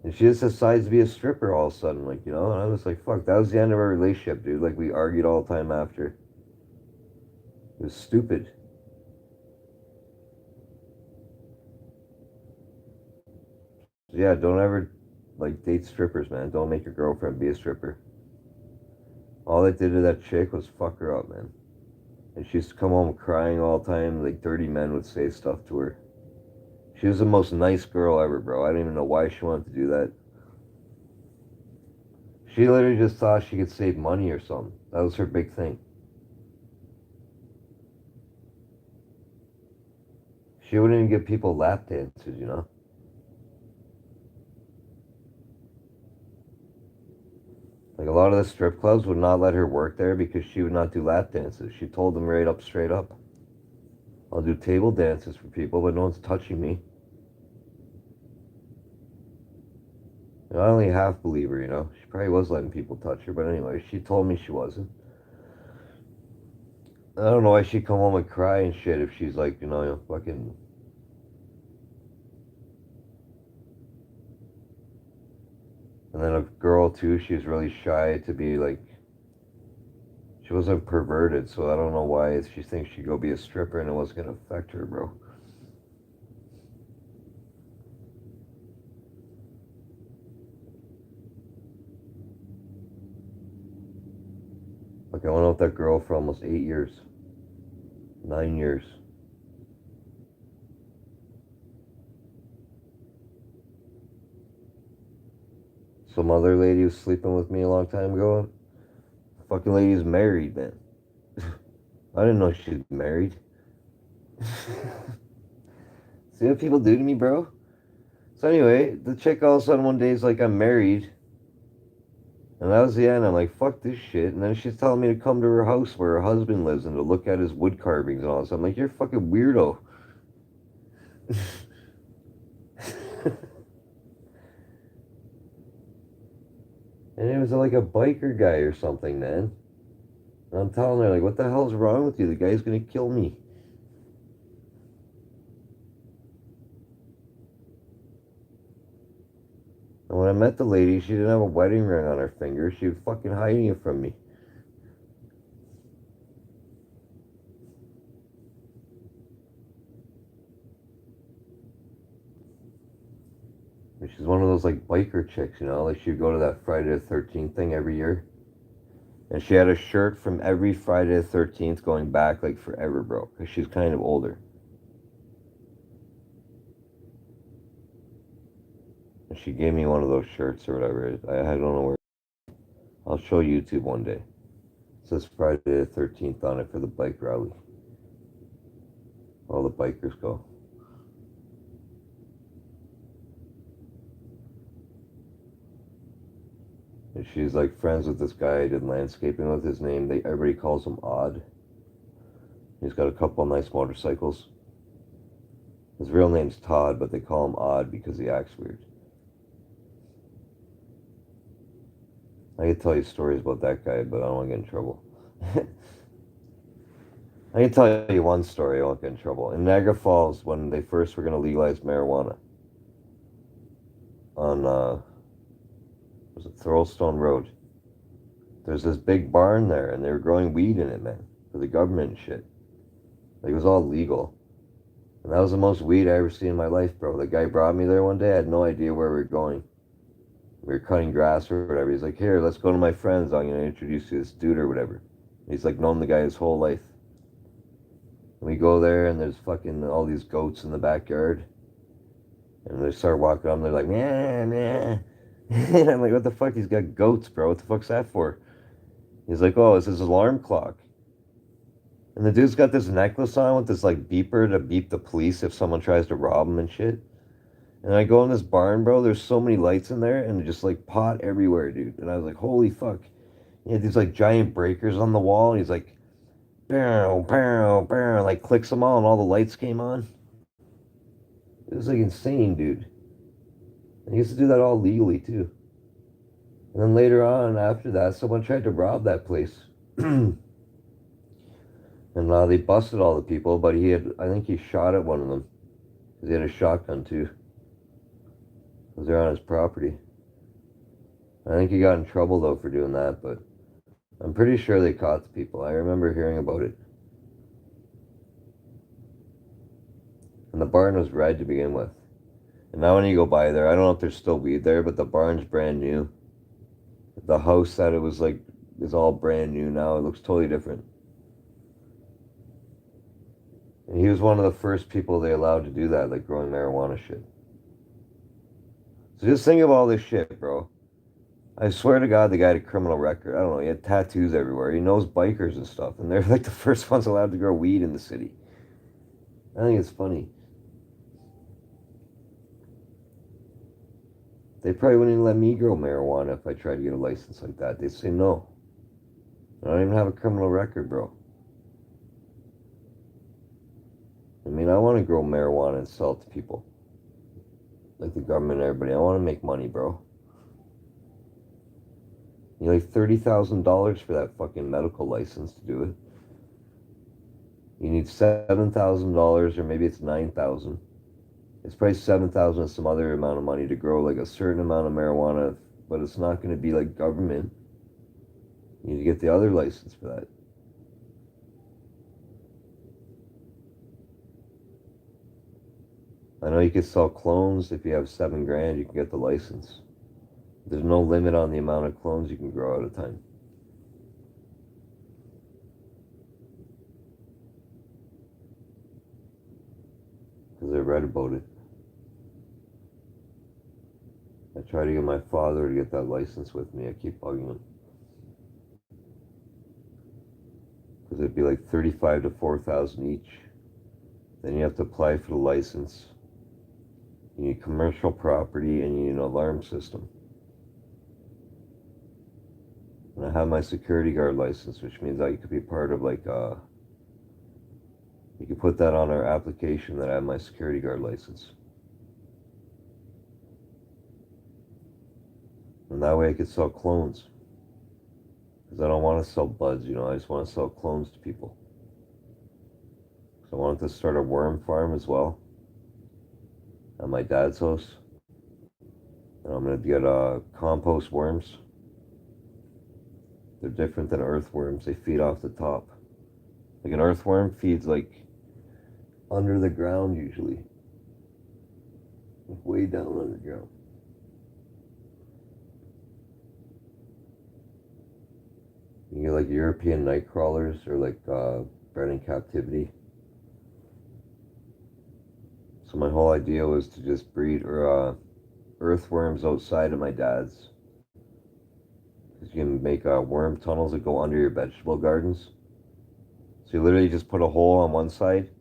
And she just decides to be a stripper all of a sudden, like, you know? And I was like, fuck, that was the end of our relationship, dude. Like, we argued all the time after. It was stupid. So yeah, don't ever, like, date strippers, man. Don't make your girlfriend be a stripper. All I did to that chick was fuck her up, man. And she used to come home crying all the time. Like, dirty men would say stuff to her. She was the most nice girl ever, bro. I don't even know why she wanted to do that. She literally just thought she could save money or something. That was her big thing. She wouldn't even give people lap dances, you know? Like, a lot of the strip clubs would not let her work there because she would not do lap dances. She told them right up, straight up. I'll do table dances for people, but no one's touching me. And I only half believe her, you know? She probably was letting people touch her, but anyway, she told me she wasn't. I don't know why she'd come home and cry and shit if she's like, you know, fucking. And then a girl too, she was really shy to be like, she wasn't perverted, so I don't know why she thinks she'd go be a stripper and it wasn't gonna affect her, bro. Like, I went out with that girl for almost 8 years, 9 years. Some other lady was sleeping with me a long time ago. The fucking lady's married, man. I didn't know she's married. See what people do to me, bro? So anyway, the chick all of a sudden one day is like, I'm married. And that was the end. I'm like, fuck this shit. And then she's telling me to come to her house where her husband lives and to look at his wood carvings and all this. I'm like, you're a fucking weirdo. And it was like a biker guy or something, man. And I'm telling her, like, what the hell's wrong with you? The guy's gonna kill me. And when I met the lady, she didn't have a wedding ring on her finger. She was fucking hiding it from me. And she's one of those, like, biker chicks, you know? Like, she'd go to that Friday the 13th thing every year. And she had a shirt from every Friday the 13th going back, like, forever, bro. Because she's kind of older. And she gave me one of those shirts or whatever. I don't know where. I'll show YouTube one day. It says Friday the 13th on it for the bike rally. All the bikers go. And she's like friends with this guy I did landscaping with. His name, everybody calls him Odd. He's got a couple of nice motorcycles. His real name's Todd, but they call him Odd because he acts weird. I could tell you stories about that guy, but I don't want to get in trouble. I can tell you one story, I won't get in trouble. In Niagara Falls, when they first were going to legalize marijuana on, was it Thurlstone Road? There's this big barn there, and they were growing weed in it, man, for the government and shit. Like, it was all legal. And that was the most weed I ever seen in my life, bro. The guy brought me there one day. I had no idea where we were going. We were cutting grass or whatever. He's like, here, let's go to my friends. I'm going to introduce you to this dude or whatever. He's like known the guy his whole life. And we go there, and there's fucking all these goats in the backyard. And they start walking up, and they're like, meh, meh. And I'm like, what the fuck? He's got goats, bro. What the fuck's that for? He's like, oh, it's his alarm clock. And the dude's got this necklace on with this like beeper to beep the police if someone tries to rob him and shit. And I go in this barn, bro. There's so many lights in there and just like pot everywhere, dude. And I was like, holy fuck. He had these like giant breakers on the wall. And he's like, pow, pow, pow, like clicks them all and all the lights came on. It was like insane, dude. And he used to do that all legally too. And then later on, after that, someone tried to rob that place. And they busted all the people, but I think he shot at one of them. Because he had a shotgun too. Because they're on his property. I think he got in trouble though for doing that, but I'm pretty sure they caught the people. I remember hearing about it. And the barn was red to begin with. And now when you go by there, I don't know if there's still weed there, but the barn's brand new. The house that it was like is all brand new now. It looks totally different. And he was one of the first people they allowed to do that, like growing marijuana shit. So just think of all this shit, bro. I swear to God, the guy had a criminal record. I don't know. He had tattoos everywhere. He knows bikers and stuff. And they're like the first ones allowed to grow weed in the city. I think it's funny. They probably wouldn't even let me grow marijuana if I tried to get a license like that. They'd say no. I don't even have a criminal record, bro. I mean, I want to grow marijuana and sell it to people. Like the government and everybody. I want to make money, bro. You need like $30,000 for that fucking medical license to do it. You need $7,000 or maybe it's $9,000. It's probably $7,000 or some other amount of money to grow like a certain amount of marijuana, but it's not going to be like government. You need to get the other license for that. I know you can sell clones if you have $7,000, you can get the license. There's no limit on the amount of clones you can grow at a time. Because I read about it. I try to get my father to get that license with me. I keep bugging him. Because it'd be like 35 to 4,000 each. Then you have to apply for the license. You need commercial property and you need an alarm system. And I have my security guard license, which means that you could be part of like you could put that on our application that I have my security guard license. And that way I could sell clones. Because I don't want to sell buds, I just want to sell clones to people. So I wanted to start a worm farm as well at my dad's house. And I'm going to get compost worms. They're different than earthworms. They feed off the top. Like an earthworm feeds like under the ground usually. Like way down underground. You get like European night crawlers or like bred in captivity. So my whole idea was to just breed earthworms outside of my dad's. Because you can make worm tunnels that go under your vegetable gardens. So you literally just put a hole on one side,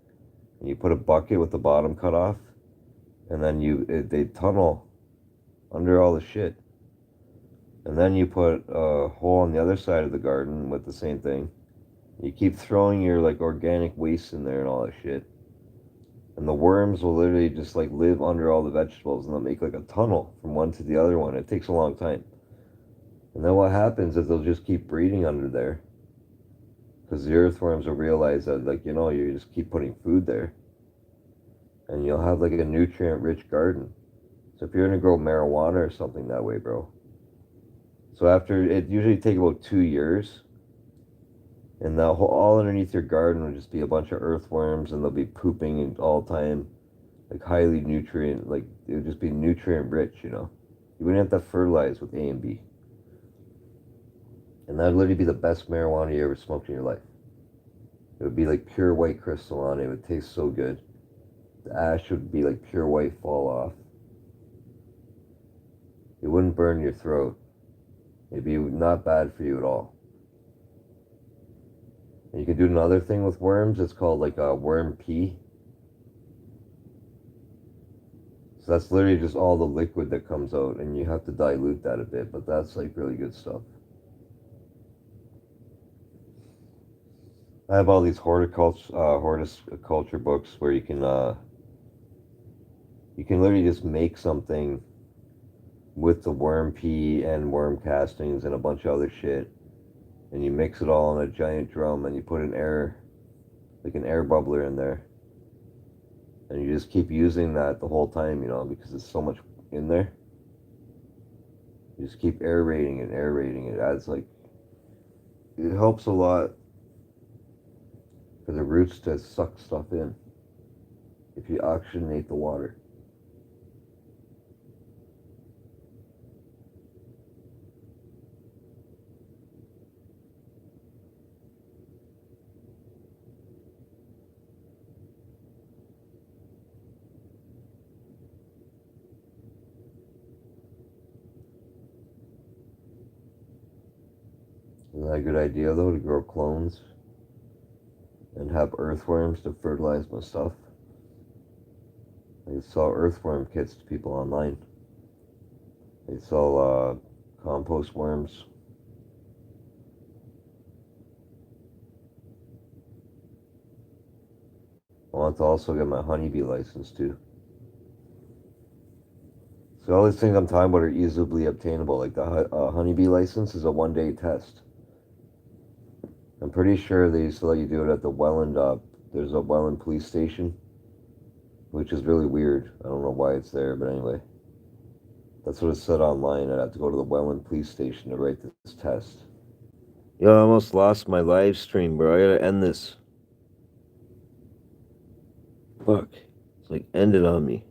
and you put a bucket with the bottom cut off, and then they tunnel under all the shit. And then you put a hole on the other side of the garden with the same thing. You keep throwing your like organic waste in there and all that shit. And the worms will literally just like live under all the vegetables and they'll make like a tunnel from one to the other one. It takes a long time. And then what happens is they'll just keep breeding under there. Because the earthworms will realize that, like, you just keep putting food there. And you'll have, like, a nutrient-rich garden. So if you're going to grow marijuana or something that way, bro. So it usually takes about 2 years. And all underneath your garden will just be a bunch of earthworms, and they'll be pooping all the time. Like, highly nutrient, like, it would just be nutrient-rich, You wouldn't have to fertilize with A and B. And that would literally be the best marijuana you ever smoked in your life. It would be like pure white crystal on it. It would taste so good. The ash would be like pure white fall off. It wouldn't burn your throat. It'd be not bad for you at all. And you can do another thing with worms. It's called like a worm pea. So that's literally just all the liquid that comes out, and you have to dilute that a bit, but that's like really good stuff. I have all these horticulture books where you can literally just make something with the worm pee and worm castings and a bunch of other shit, and you mix it all in a giant drum, and you put an air bubbler in there, and you just keep using that the whole time, because it's so much in there. You just keep aerating and aerating. It adds it helps a lot for the roots to suck stuff in if you oxygenate the water. Isn't that a good idea though, to grow clones and have earthworms to fertilize my stuff? I sell earthworm kits to people online. They sell compost worms. I want to also get my honeybee license too. So all these things I'm talking about are easily obtainable. Like the honeybee license is a 1-day test. I'm pretty sure they used to let you do it at the Welland. There's a Welland police station, which is really weird. I don't know why it's there, but anyway. That's what it said online. I'd have to go to the Welland police station to write this test. Yo, I almost lost my live stream, bro. I gotta end this. Fuck. It's ended on me.